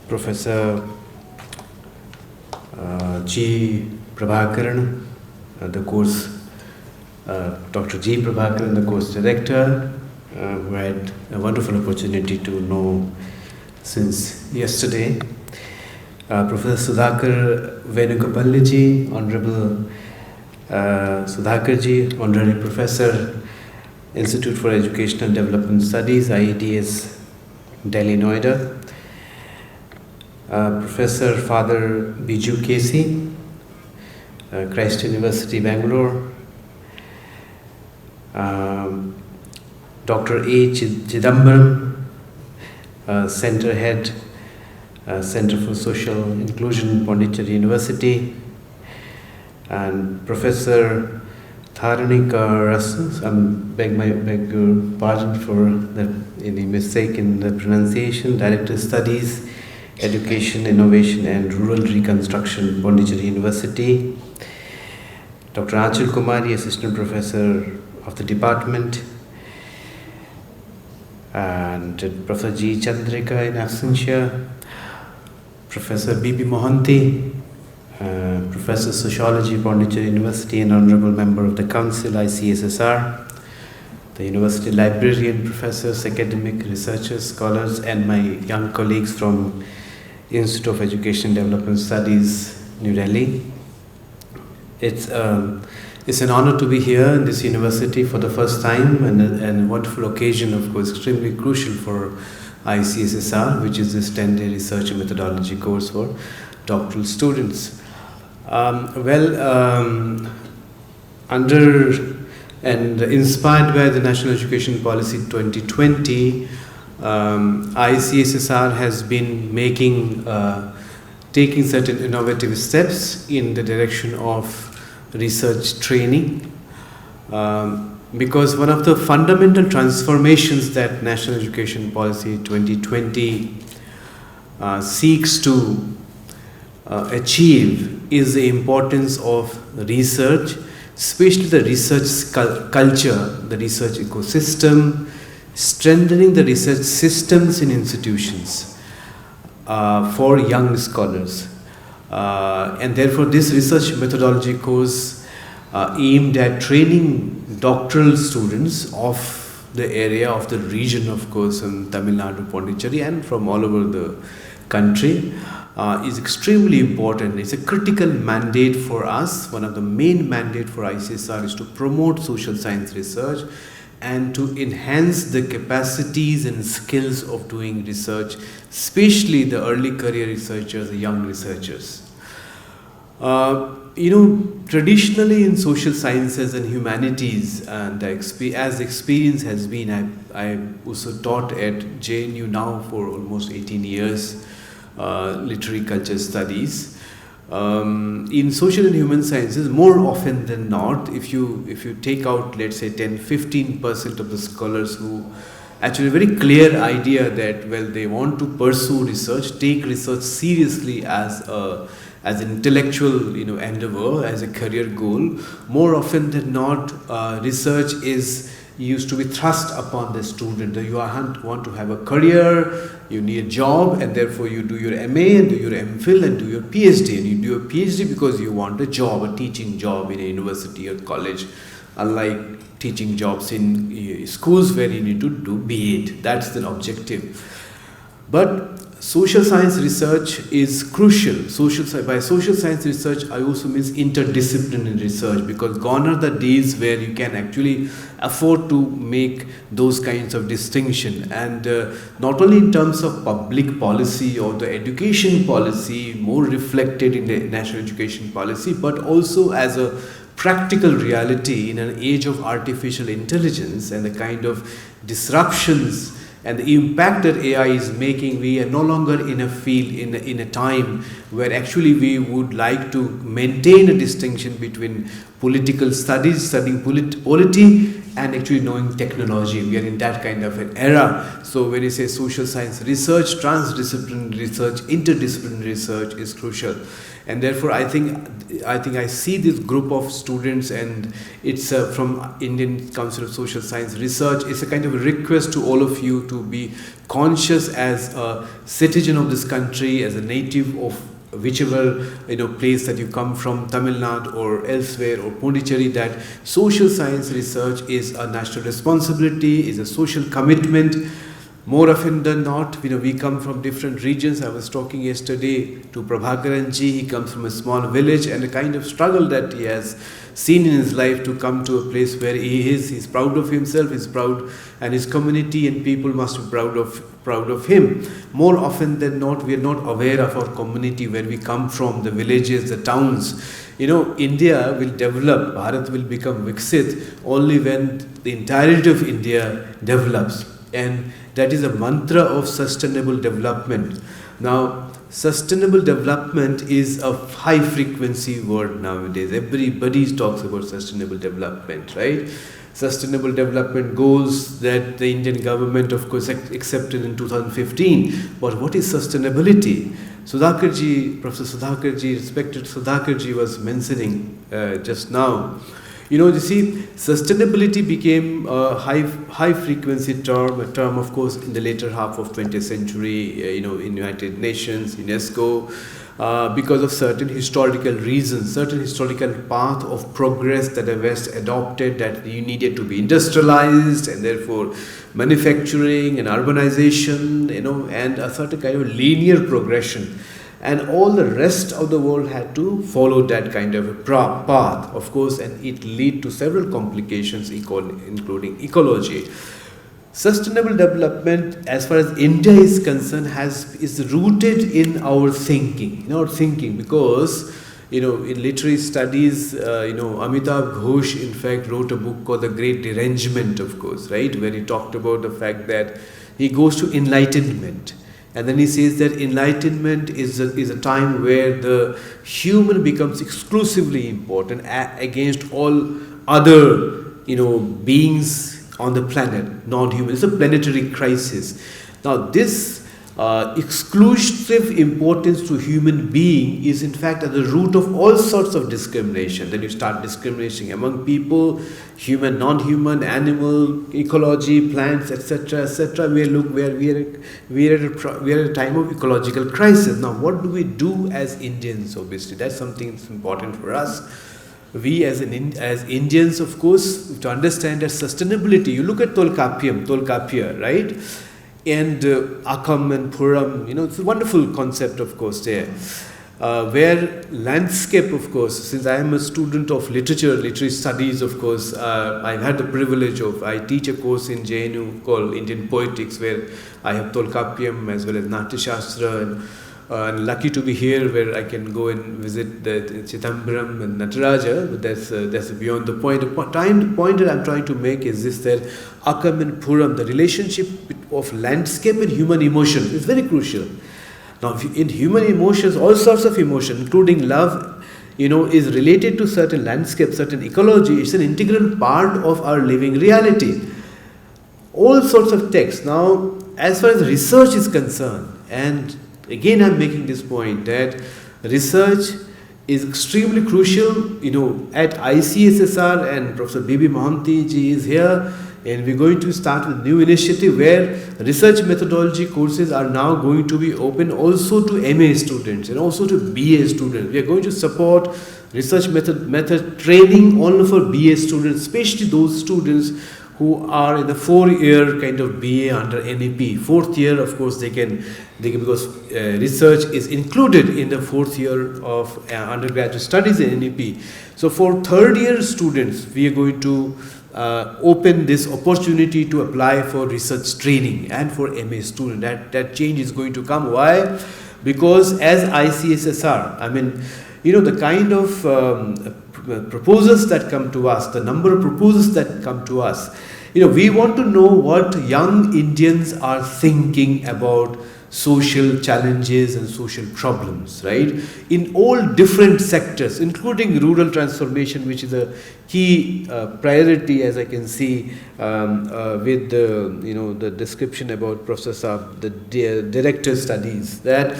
Professor G. Prabhakaran, the course, Dr. G. Prabhakaran, the course director, who I had a wonderful opportunity to know since yesterday. Professor Sudhakar Venugopalli, Honorable Sudhakarji, Honorary Professor, Institute for Educational Development Studies, IETS, Delhi, Noida. Professor Father Biju Casey, Christ University, Bangalore. Dr. A. Chidambaram, Center Head, Center for Social Inclusion, Pondicherry University. And Professor Tharanika Rasu, I beg your pardon for any mistake in the pronunciation, Director Studies, Education, Innovation and Rural Reconstruction, Pondicherry University. Dr. Achal Kumari, Assistant Professor of the Department. And Professor G. Chandrika in absentia. Professor B.B. Mohanty, Professor Sociology, Pondicherry University and Honorable Member of the Council, ICSSR. The University Librarian, Professors, Academic Researchers, Scholars, and my young colleagues from Institute of Education and Development Studies, New Delhi. It's an honor to be here in this university for the first time, and a wonderful occasion, of course, extremely crucial for ICSSR, which is this 10-day research and methodology course for doctoral students. Under and inspired by the National Education Policy 2020, ICSSR has been taking certain innovative steps in the direction of research training, because one of the fundamental transformations that National Education Policy 2020 seeks to achieve is the importance of research, especially the research culture, the research ecosystem, strengthening the research systems in institutions for young scholars. And therefore this research methodology course aimed at training doctoral students of the area of the region, of course, in Tamil Nadu, Pondicherry, and from all over the country is extremely important. It's a critical mandate for us. One of the main mandate for ICSR is to promote social science research and to enhance the capacities and skills of doing research, especially the early career researchers, the young researchers. Traditionally in social sciences and humanities, and as the experience has been, I also taught at JNU now for almost 18 years, literary culture studies. In social and human sciences, more often than not, if you take out, let's say, 10-15% of the scholars who actually have a very clear idea that, well, they want to pursue research, take research seriously as a as an intellectual, endeavor, as a career goal. More often than not, research is used to be thrust upon the student. You want to have a career, you need a job, and therefore you do your MA and do your MPhil and do your PhD. And you do your PhD because you want a job, a teaching job in a university or college, unlike teaching jobs in schools where you need to do B.Ed. That's the objective. But social science research is crucial. By social science research, I also means interdisciplinary research, because gone are the days where you can actually afford to make those kinds of distinction. And not only in terms of public policy or the education policy, more reflected in the national education policy, but also as a practical reality in an age of artificial intelligence and the kind of disruptions and the impact that AI is making. We are no longer in a field, in a time where actually we would like to maintain a distinction between political studies, studying polity, and actually knowing technology. We are in that kind of an era. So when you say social science research, transdisciplinary research, interdisciplinary research is crucial. And therefore I think I see this group of students, and it's from Indian Council of Social Science Research. It's a kind of a request to all of you to be conscious as a citizen of this country, as a native of whichever place that you come from, Tamil Nadu or elsewhere, or Pondicherry, that social science research is a national responsibility, is a social commitment. More often than not, we come from different regions. I was talking yesterday to Prabhakaranji. He comes from a small village, and the kind of struggle that he has seen in his life to come to a place where he's proud of himself, he's proud, and his community and people must be proud of him. More often than not, we are not aware of our community, where we come from, the villages, the towns. India will develop, Bharat will become Viksit only when the entirety of India develops. And that is a mantra of sustainable development. Now, sustainable development is a high frequency word nowadays. Everybody talks about sustainable development, right? Sustainable development goals that the Indian government, of course, accepted in 2015. But what is sustainability? Professor Sudhakarji, respected Sudhakarji, was mentioning just now. You see, sustainability became a high frequency term, a term, of course, in the later half of 20th century, in United Nations, UNESCO, because of certain historical reasons, certain historical path of progress that the West adopted, that you needed to be industrialized, and therefore manufacturing and urbanization, and a certain kind of linear progression. And all the rest of the world had to follow that kind of a path, of course, and it led to several complications, including ecology. Sustainable development, as far as India is concerned, is rooted in our thinking, because in literary studies, Amitabh Ghosh, in fact, wrote a book called The Great Derangement, of course, right, where he talked about the fact that he goes to enlightenment. And then he says that enlightenment is a time where the human becomes exclusively important against all other, beings on the planet, non-human. It's a planetary crisis. Now, this exclusive importance to human being is in fact at the root of all sorts of discrimination. Then you start discriminating among people, human, non-human, animal, ecology, plants, etc., etc. We are at a time of ecological crisis. Now, what do we do as Indians? Obviously, that's something that's important for us. We as Indians, of course, to understand that sustainability. You look at Tolkapia, right? And Akam and Puram, it's a wonderful concept, of course, there. Where landscape, of course, since I am a student of literary studies, of course, I've had the privilege I teach a course in JNU called Indian Poetics, where I have Tolkapiam as well as Natya Shastra, and lucky to be here where I can go and visit the Chidambaram and Nataraja, but that's beyond the point. The point that I'm trying to make is this, that Akam and Puram, the relationship of landscape and human emotion is very crucial. Now, in human emotions, all sorts of emotion, including love, is related to certain landscape, certain ecology. It's an integral part of our living reality. All sorts of texts. Now, as far as research is concerned, and again I'm making this point that research is extremely crucial. You know, at ICSSR, and Professor B.B. Mohanty ji is here, and we're going to start a new initiative where research methodology courses are now going to be open also to MA students and also to BA students. We are going to support research method training all for BA students, especially those students who are in the 4-year kind of BA under NEP. 4th year, of course, they can because research is included in the 4th year of undergraduate studies in NEP. So for 3rd year students, we are going to open this opportunity to apply for research training and for MA student. That change is going to come. Why? Because as ICSSR, I mean, you know, the kind of proposals that come to us, the number of proposals that come to us, you know, we want to know what young Indians are thinking about social challenges and social problems, right? In all different sectors, including rural transformation, which is a key priority, as I can see with the, you know, the description about Professor Saab, the director studies, that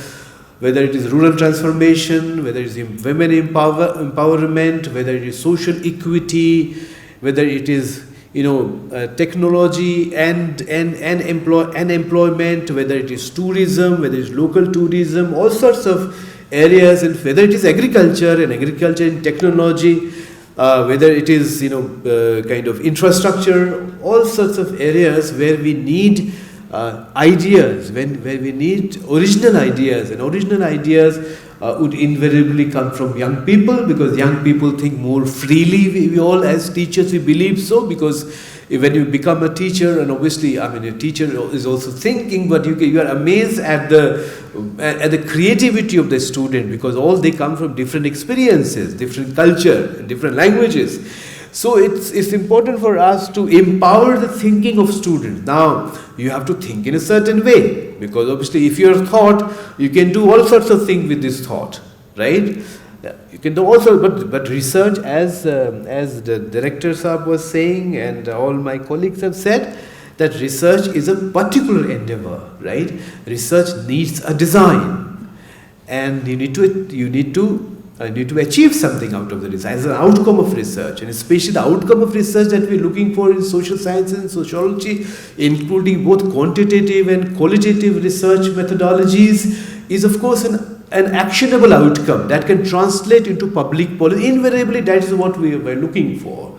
whether it is rural transformation, whether it is women empowerment, whether it is social equity, whether it is, you know, technology and employment, whether it is tourism, whether it is local tourism, all sorts of areas, and whether it is agriculture and technology, whether it is, you know, kind of infrastructure, all sorts of areas where we need ideas, where we need original ideas, and original ideas would invariably come from young people, because young people think more freely. We all as teachers, we believe so, because when you become a teacher, and obviously, I mean, a teacher is also thinking, but you are amazed at the creativity of the student, because all they come from different experiences, different culture, different languages. So it's important for us to empower the thinking of students. Now, you have to think in a certain way, because obviously if you're thought, you can do all sorts of things with this thought, right? You can do also, but research, as the director Saab was saying, and all my colleagues have said, that research is a particular endeavor, right? Research needs a design, and you need to achieve something out of the research as an outcome of research, and especially the outcome of research that we're looking for in social sciences and sociology, including both quantitative and qualitative research methodologies, is of course an actionable outcome that can translate into public policy. Invariably, that is what we were looking for.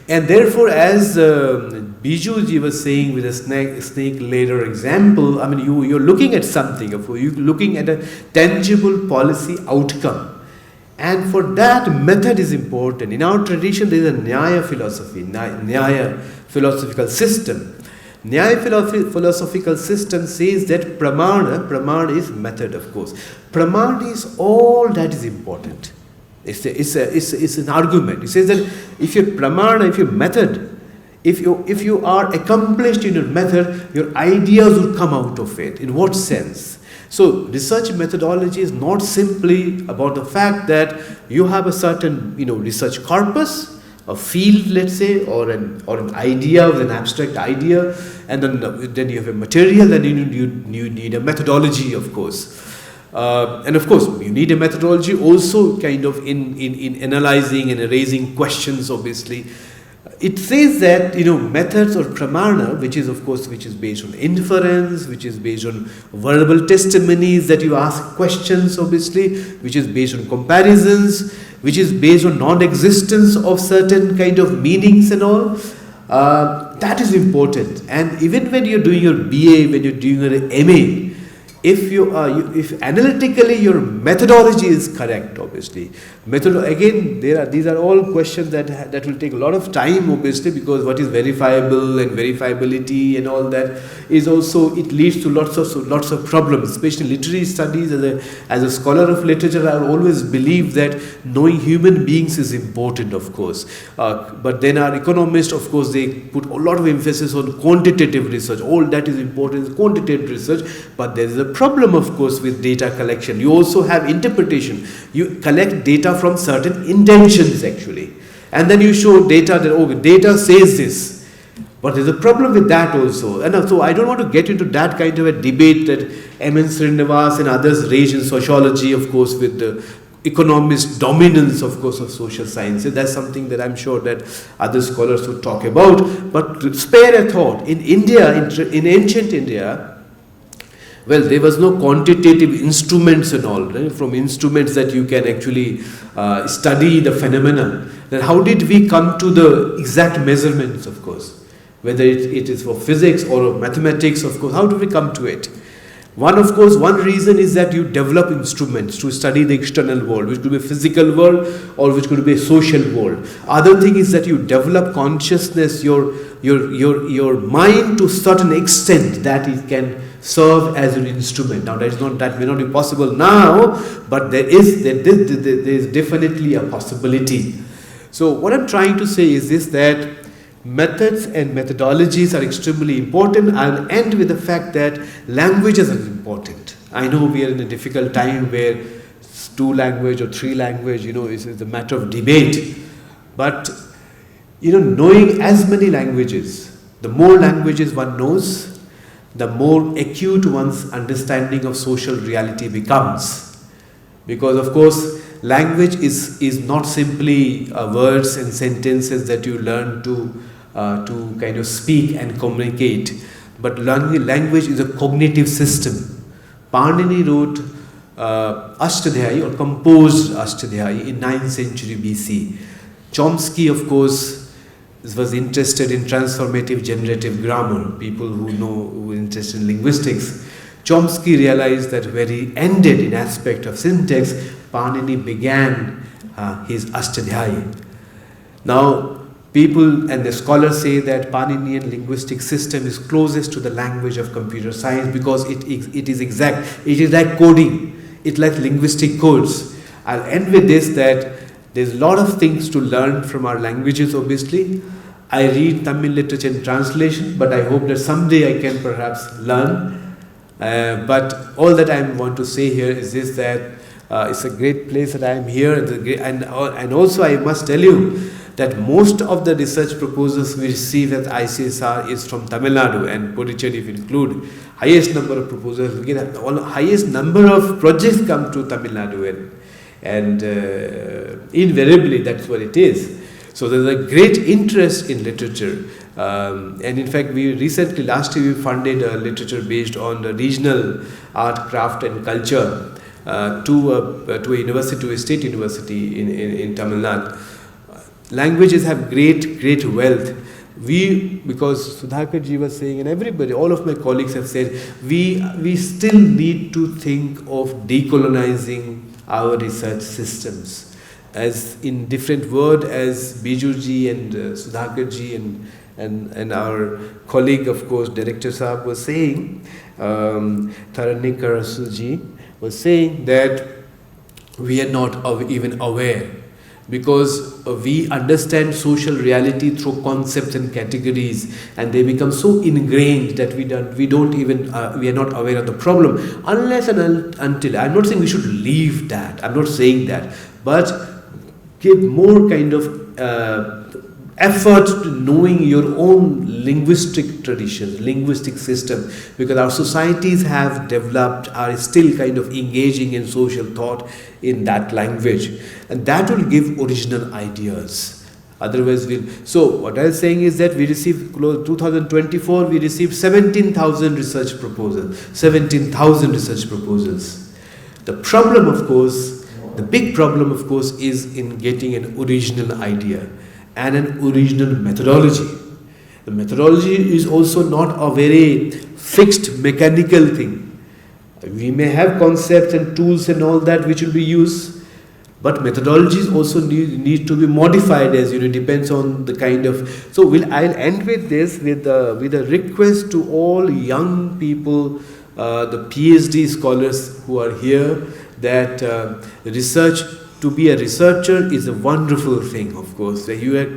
And therefore, as Biju ji was saying with a snake ladder example, I mean, you're looking at something, you're looking at a tangible policy outcome. And for that, method is important. In our tradition, there is a Nyaya philosophy, Nyaya philosophical system. Nyaya philosophical system says that pramana is method, of course. Pramana is all that is important. It's an argument. It says that if your pramana, if your method, if you are accomplished in your method, your ideas will come out of it. In what sense? So research methodology is not simply about the fact that you have a certain, you know, research corpus, a field, let's say, or an idea, an abstract idea, and then you have a material, and you need a methodology, of course. And of course, you need a methodology also kind of in analyzing and raising questions, obviously. It says that, you know, methods or pramana, which is based on inference, which is based on verbal testimonies that you ask questions, obviously, which is based on comparisons, which is based on non-existence of certain kind of meanings and all. That is important. And even when you're doing your BA, when you're doing your MA, if analytically your methodology is correct, obviously, again, these are all questions that will take a lot of time, obviously, because what is verifiable and verifiability and all that is also, it leads to lots of problems, especially literary studies. As a scholar of literature, I always believe that knowing human beings is important, of course. But then our economists, of course, they put a lot of emphasis on quantitative research. All that is important is quantitative research, but there is a problem, of course, with data collection. You also have interpretation. You collect data from certain intentions, actually, and then you show data that, okay, data says this, But there's a problem with that also. And so I don't want to get into that kind of a debate that M.N. Srinivas and others raise in sociology, of course, with the economist dominance, of course, of social sciences. That's something that I'm sure that other scholars would talk about. But to spare a thought, in India, in ancient India, well, there was no quantitative instruments and all, right? From instruments that you can actually study the phenomena. Then how did we come to the exact measurements, of course? Whether it is for physics or mathematics, of course, how do we come to it? One reason is that you develop instruments to study the external world, which could be a physical world or which could be a social world. Other thing is that you develop consciousness, your mind to a certain extent that it can serve as an instrument. Now that may not be possible now, but there is definitely a possibility. So what I'm trying to say is this, that methods and methodologies are extremely important. I'll end with the fact that languages are important. I know we are in a difficult time where 2 language or 3 language, is a matter of debate. But, knowing as many languages, the more languages one knows, the more acute one's understanding of social reality becomes. Because, of course, language is not simply words and sentences that you learn to kind of speak and communicate, but language is a cognitive system. Panini wrote Ashtadhyayi or composed Ashtadhyayi in 9th century BC. Chomsky, of course, was interested in transformative generative grammar. People who are interested in linguistics. Chomsky realized that where he ended in aspect of syntax, Panini began his Ashtadhyayi. Now, people and the scholars say that Paninian linguistic system is closest to the language of computer science because it is exact. It is like coding. It's like linguistic codes. I'll end with this, that there's a lot of things to learn from our languages, obviously. I read Tamil literature in translation, but I hope that someday I can perhaps learn. But all that I want to say here is this, that it's a great place that I am here. And also I must tell you that most of the research proposals we receive at ICSR is from Tamil Nadu and Pondicherry, if you include. Highest number of proposals, we get highest number of projects come to Tamil Nadu, and invariably that's what it is. So there's a great interest in literature, and in fact last year we funded a literature based on the regional art, craft and culture to a university, to a state university in Tamil Nadu. Languages have great wealth. Because Sudhakar ji was saying, and everybody, all of my colleagues have said, we still need to think of decolonizing our research systems. As in different words, as Biju ji and Sudhakar ji and our colleague, of course, Director Saab was saying, Taranik Karasu ji was saying that we are not even aware, because we understand social reality through concepts and categories, and they become so ingrained that we are not aware of the problem unless and until. I'm not saying we should leave that. I'm not saying that, but give more kind of effort to knowing your own linguistic traditions, linguistic system, because our societies have developed, are still kind of engaging in social thought in that language, and that will give original ideas. Otherwise, so what I was saying is that we received 2024, we received 17,000 research proposals. 17,000 research proposals. The problem, of course, the big problem, of course, is in getting an original idea and an original methodology. The methodology is also not a very fixed mechanical thing. We may have concepts and tools and all that which will be used, but methodologies also need to be modified, as depends on the kind of. So I'll end with this, with a request to all young people, the PhD scholars who are here, that to be a researcher is a wonderful thing, of course, where you are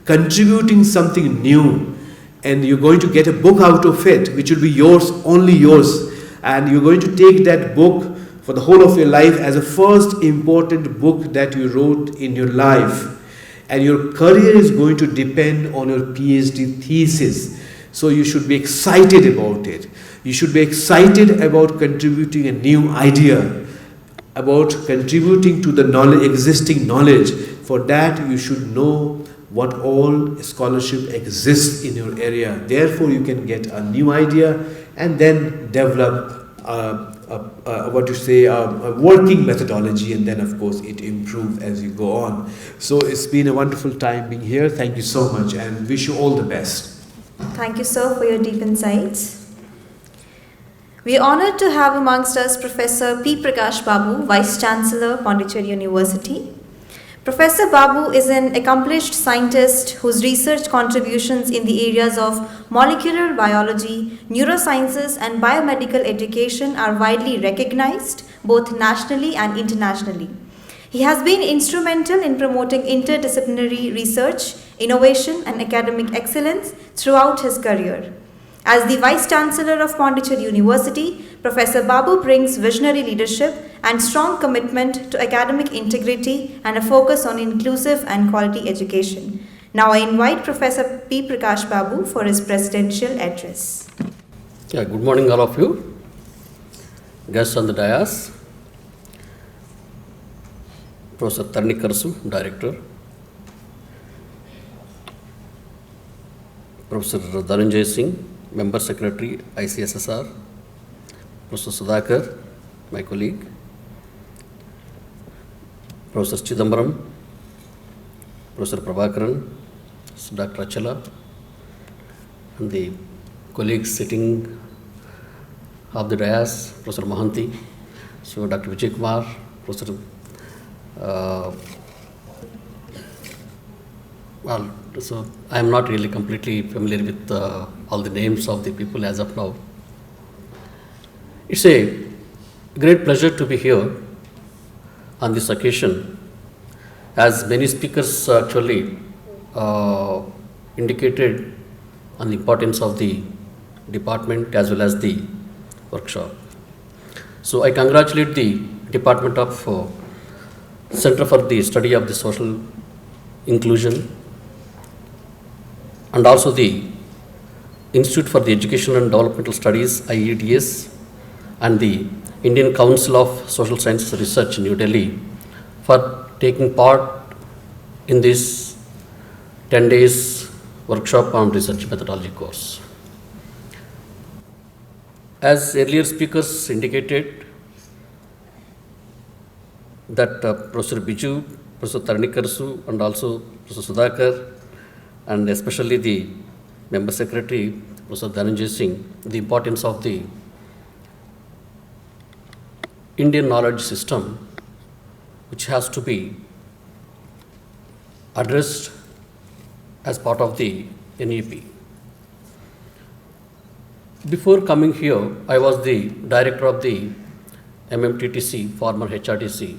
contributing something new, and you're going to get a book out of it, which will be yours, only yours, and you're going to take that book for the whole of your life as a first important book that you wrote in your life. and your career is going to depend on your PhD thesis. So you should be excited about it. You should be excited about contributing a new idea, about contributing to the knowledge, existing knowledge. For that, you should know what all scholarship exists in your area. Therefore, you can get a new idea and then develop a working methodology, and then of course it improves as you go on. So it's been a wonderful time being here. Thank you so much and wish you all the best. Thank you, sir, for your deep insights. We are honored to have amongst us Professor P. Prakash Babu, Vice Chancellor, Pondicherry University. Professor Babu is an accomplished scientist whose research contributions in the areas of molecular biology, neurosciences, and biomedical education are widely recognized, both nationally and internationally. He has been instrumental in promoting interdisciplinary research, innovation, and academic excellence throughout his career. As the Vice Chancellor of Pondicherry University, Professor Babu brings visionary leadership and strong commitment to academic integrity and a focus on inclusive and quality education. Now I invite Professor P. Prakash Babu for his presidential address. Yeah, good morning all of you, guests on the dais, Professor Tarnikarsu, Director, Professor Dhananjay Singh, Member Secretary, ICSSR, Professor Sudhakar, my colleague, Professor Chidambaram, Professor Prabhakaran, Dr. Achala, and the colleagues sitting of the dais, Professor Mohanty, so Dr. Vijay Kumar, Professor so I am not really completely familiar with all the names of the people as of now. It's a great pleasure to be here on this occasion, as many speakers actually indicated on the importance of the department as well as the workshop. So I congratulate the Department of Center for the Study of the Social Inclusion, and also the Institute for the Education and Developmental Studies, IEDS, and the Indian Council of Social Sciences Research, New Delhi, for taking part in this 10 days workshop on research methodology course. As earlier speakers indicated, that Professor Biju, Professor Tarnikarsu, and also Professor Sudhakar, and especially the Member Secretary, Professor Dhananjay Singh, the importance of the Indian knowledge system, which has to be addressed as part of the NEP. Before coming here, I was the director of the MMTTC, former HRTC,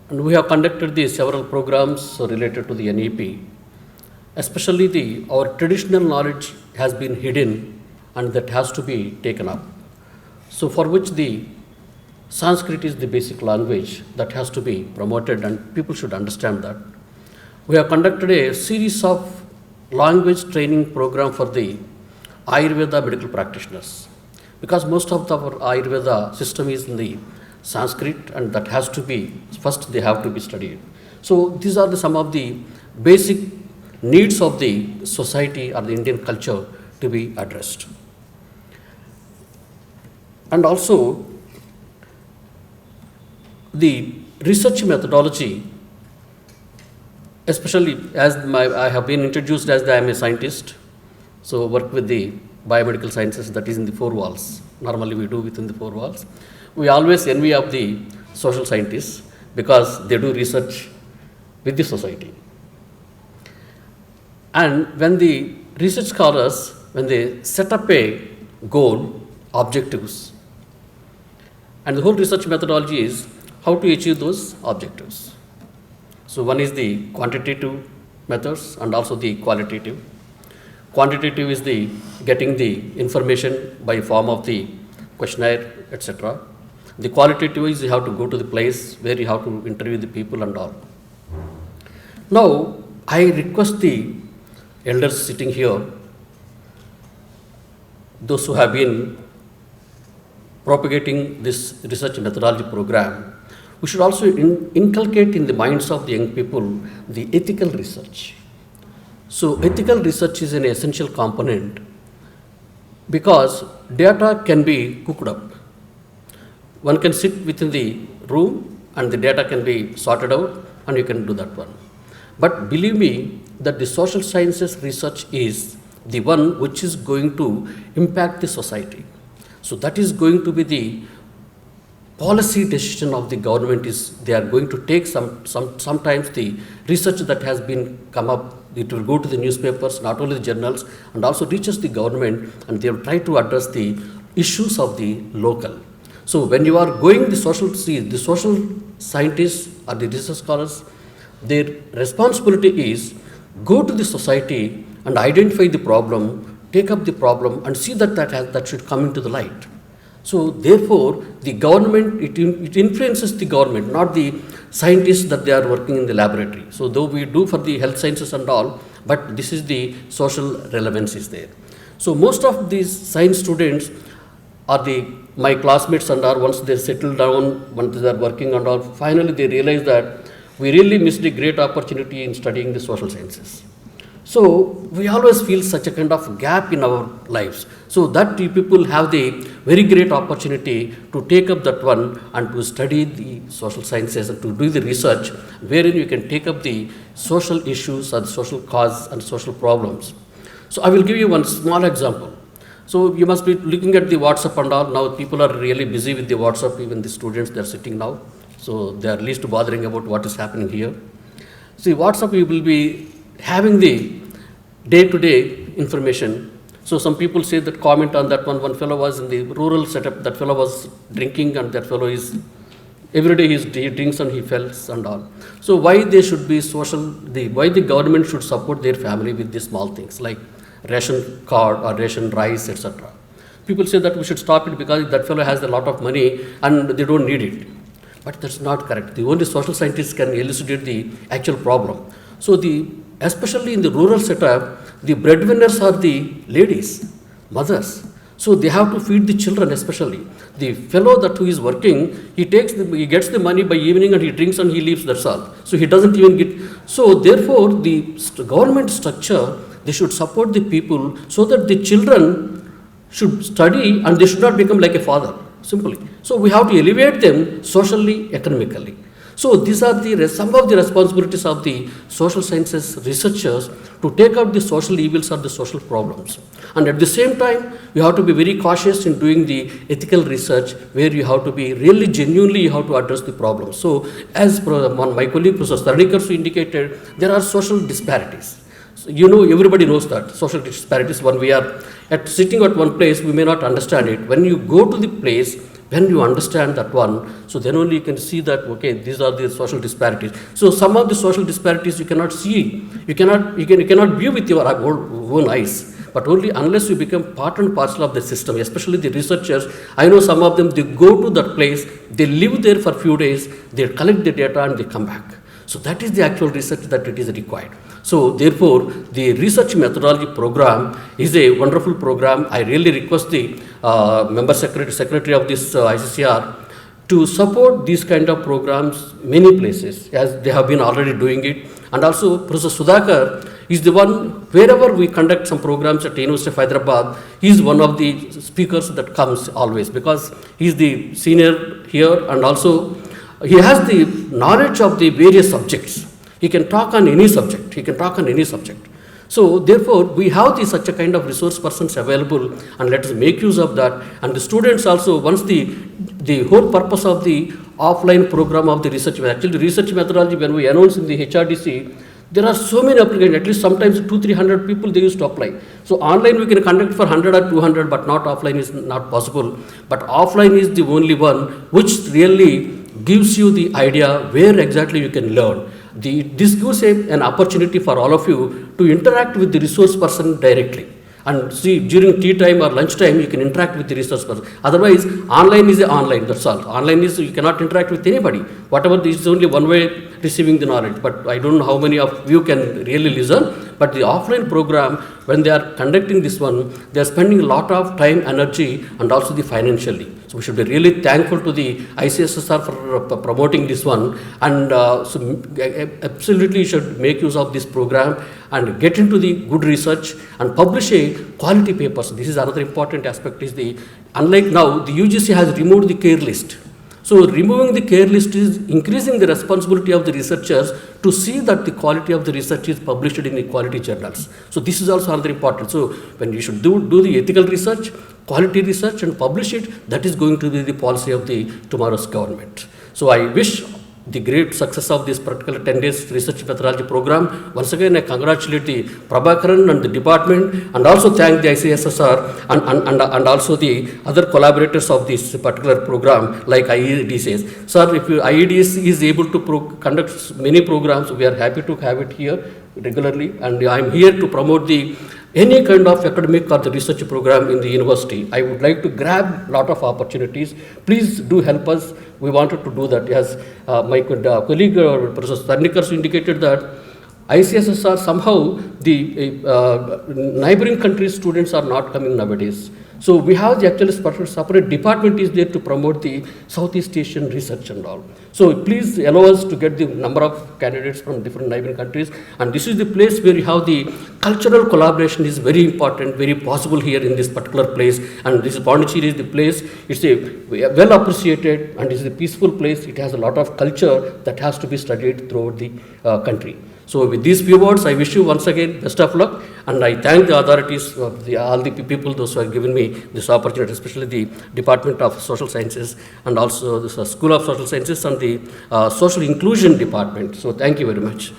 and we have conducted the several programs related to the NEP. Especially our traditional knowledge has been hidden, and that has to be taken up. So for which the Sanskrit is the basic language that has to be promoted, and people should understand that. We have conducted a series of language training program for the Ayurveda medical practitioners, because most of our Ayurveda system is in the Sanskrit, and that has to be, first they have to be studied. So these are some of the basic needs of the society or the Indian culture to be addressed. And also, the research methodology, especially as I have been introduced as I am a scientist, so work with the biomedical sciences, that is in the four walls. Normally we do within the four walls. We always envy of the social scientists because they do research with the society. And when the research scholars, when they set up a goal, objectives, and the whole research methodology is how to achieve those objectives. So one is the quantitative methods and also the qualitative. Quantitative is the getting the information by form of the questionnaire, etc. The qualitative is you have to go to the place where you have to interview the people and all. Now, I request the elders sitting here, those who have been propagating this research methodology program, we should also inculcate in the minds of the young people the ethical research. So, ethical research is an essential component because data can be cooked up. One can sit within the room and the data can be sorted out and you can do that one. But believe me that the social sciences research is the one which is going to impact the society. So that is going to be the policy decision of the government. Is they are going to take sometimes the research that has been come up, it will go to the newspapers, not only the journals, and also reaches the government, and they will try to address the issues of the local. So when you are going the social scientists or the research scholars, their responsibility is go to the society and identify the problem, take up the problem and see that should come into the light. So therefore, the government, it influences the government, not the scientists that they are working in the laboratory. So though we do for the health sciences and all, but this is the social relevance is there. So most of these science students are my classmates and all, once they settle down, once they are working and all, finally they realize that we really missed a great opportunity in studying the social sciences. So we always feel such a kind of gap in our lives. So that people have the very great opportunity to take up that one and to study the social sciences and to do the research wherein you can take up the social issues and social cause and social problems. So I will give you one small example. So you must be looking at the WhatsApp and all. Now people are really busy with the WhatsApp, even the students, they are sitting now. So they are least bothering about what is happening here. See, WhatsApp, you will be having the day-to-day information. So some people say that comment on that one. One fellow was in the rural setup, that fellow was drinking and that fellow is, every day he drinks and he falls and all. So why they should be why the government should support their family with these small things like ration card or ration rice, etc. People say that we should stop it because that fellow has a lot of money and they don't need it. But that's not correct. The only social scientists can elucidate the actual problem. So especially in the rural setup, the breadwinners are the ladies, mothers. So they have to feed the children especially. The fellow who is working, he gets the money by evening and he drinks and he leaves, that's all. So he doesn't even get. So therefore, the government structure, they should support the people so that the children should study and they should not become like a father, simply. So we have to elevate them socially, economically. So these are some of the responsibilities of the social sciences researchers to take up the social evils or the social problems. And at the same time, you have to be very cautious in doing the ethical research where you have to be really genuinely, you have to address the problems. So as my colleague Professor Sarnikar indicated, there are social disparities. So, everybody knows that social disparities, when we are sitting at one place, we may not understand it. When you go to the place, when you understand that one, so then only you can see that, okay, these are the social disparities. So some of the social disparities you cannot see, you cannot view with your own eyes, but only unless you become part and parcel of the system, especially the researchers. I know some of them, they go to that place, they live there for a few days, they collect the data and they come back. So that is the actual research that it is required. So therefore, the research methodology program is a wonderful program. I really request the member secretary of this ICCR to support these kind of programs many places, as they have been already doing it. And also Professor Sudhakar is the one, wherever we conduct some programs at University of Hyderabad, he is one of the speakers that comes always, because he is the senior here and also he has the knowledge of the various subjects. He can talk on any subject. So therefore, we have such a kind of resource persons available, and let us make use of that. And the students also, once the whole purpose of the offline program of the research, actually the research methodology, when we announce in the HRDC, there are so many applicants, at least sometimes 200-300 people they used to apply. So online we can conduct for 100 or 200, but not offline is not possible. But offline is the only one which really gives you the idea where exactly you can learn. This gives an opportunity for all of you to interact with the resource person directly. And see, during tea time or lunch time, you can interact with the research person. Otherwise, online is online, that's all. Online is, you cannot interact with anybody. Whatever, this is only one way receiving the knowledge. But I don't know how many of you can really listen. But the offline program, when they are conducting this one, they are spending a lot of time, energy, and also the financially. So we should be really thankful to the ICSSR for promoting this one, and so absolutely should make use of this program and get into the good research and publish a quality papers. This is another important aspect. Is the unlike now the UGC has removed the care list. So removing the care list is increasing the responsibility of the researchers to see that the quality of the research is published in the quality journals. So this is also another important. So when you should do the ethical research, quality research and publish it, that is going to be the policy of the tomorrow's government. So I wish the great success of this particular 10 days research methodology program. Once again, I congratulate the Prabhakaran and the department, and also thank the ICSSR and also the other collaborators of this particular program like IEDs. Sir, if IEDs is able to conduct many programs, we are happy to have it here regularly, and I am here to promote any kind of academic or the research program in the university. I would like to grab a lot of opportunities. Please do help us. We wanted to do that. As my colleague Professor Sarnikar indicated that ICSSR somehow the neighboring countries students are not coming nowadays. So we have the actual separate department is there to promote the Southeast Asian research and all. So please allow us to get the number of candidates from different neighboring countries, and this is the place where you have the cultural collaboration is very important, very possible here in this particular place, and this is Pondicherry is the place. It's a well appreciated and it's a peaceful place. It has a lot of culture that has to be studied throughout the country. So with these few words, I wish you once again best of luck, and I thank the authorities, all the people, those who have given me this opportunity, especially the Department of Social Sciences and also the School of Social Sciences and the Social Inclusion Department. So thank you very much.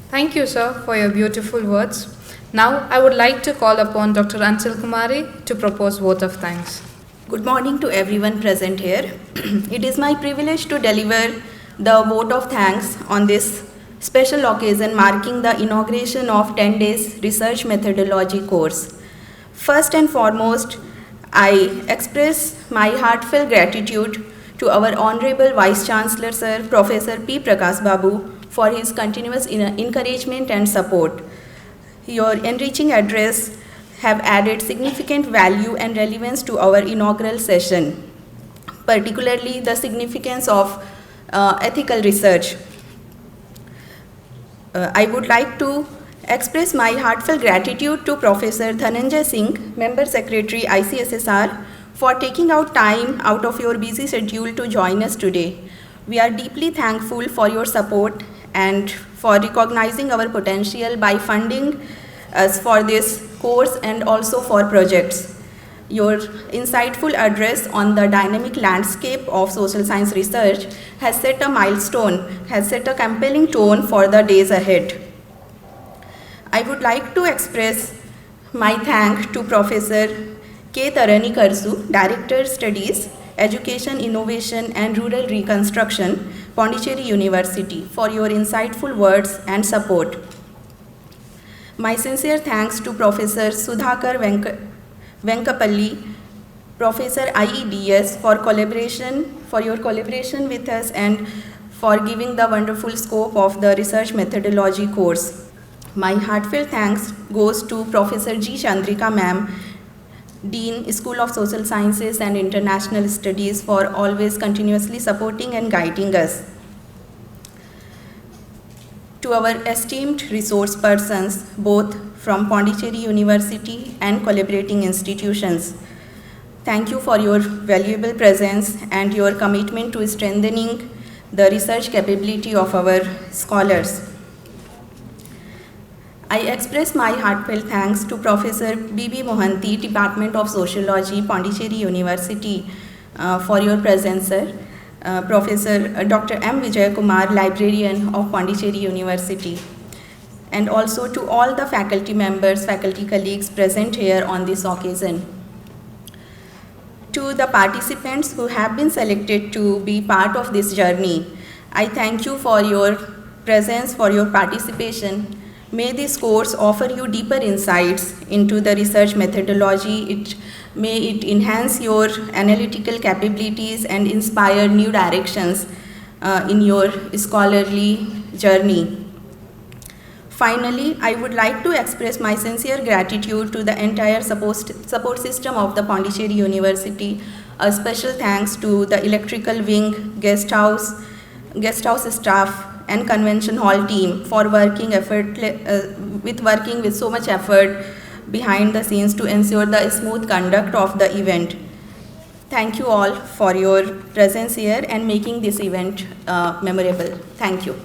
Thank you, sir, for your beautiful words. Now, I would like to call upon Dr. Anchal Kumari to propose vote of thanks. Good morning to everyone present here. It is my privilege to deliver the vote of thanks on this special occasion marking the inauguration of 10 days research methodology course. First and foremost, I express my heartfelt gratitude to our Honorable Vice Chancellor Sir Professor P. Prakash Babu for his continuous encouragement and support. Your enriching address have added significant value and relevance to our inaugural session, particularly the significance of ethical research. I would like to express my heartfelt gratitude to Professor Dhananjay Singh, Member Secretary ICSSR, for taking out time out of your busy schedule to join us today. We are deeply thankful for your support and for recognizing our potential by funding us for this course and also for projects. Your insightful address on the dynamic landscape of social science research has set a milestone, has set a compelling tone for the days ahead. I would like to express my thanks to Professor K. Tarani Karsu, Director Studies, Education, Innovation and Rural Reconstruction, Pondicherry University, for your insightful words and support. My sincere thanks to Professor Sudhakar Venkapalli, Professor IEDS, for your collaboration with us and for giving the wonderful scope of the research methodology course. My heartfelt thanks goes to Professor G. Chandrika Ma'am, Dean, School of Social Sciences and International Studies, for always continuously supporting and guiding us. To our esteemed resource persons, both from Pondicherry University and collaborating institutions, thank you for your valuable presence and your commitment to strengthening the research capability of our scholars. I express my heartfelt thanks to Professor B.B. Mohanty, Department of Sociology, Pondicherry University, for your presence, sir. Professor Dr. M. Vijay Kumar, Librarian of Pondicherry University, and also to all the faculty members, faculty colleagues present here on this occasion. To the participants who have been selected to be part of this journey, I thank you for your presence, for your participation. May this course offer you deeper insights into the research methodology. May it enhance your analytical capabilities and inspire new directions in your scholarly journey. Finally, I would like to express my sincere gratitude to the entire support system of the Pondicherry University. A special thanks to the electrical wing, guest house staff, and convention hall team for working with so much effort behind the scenes to ensure the smooth conduct of the event. Thank you all for your presence here and making this event memorable. Thank you.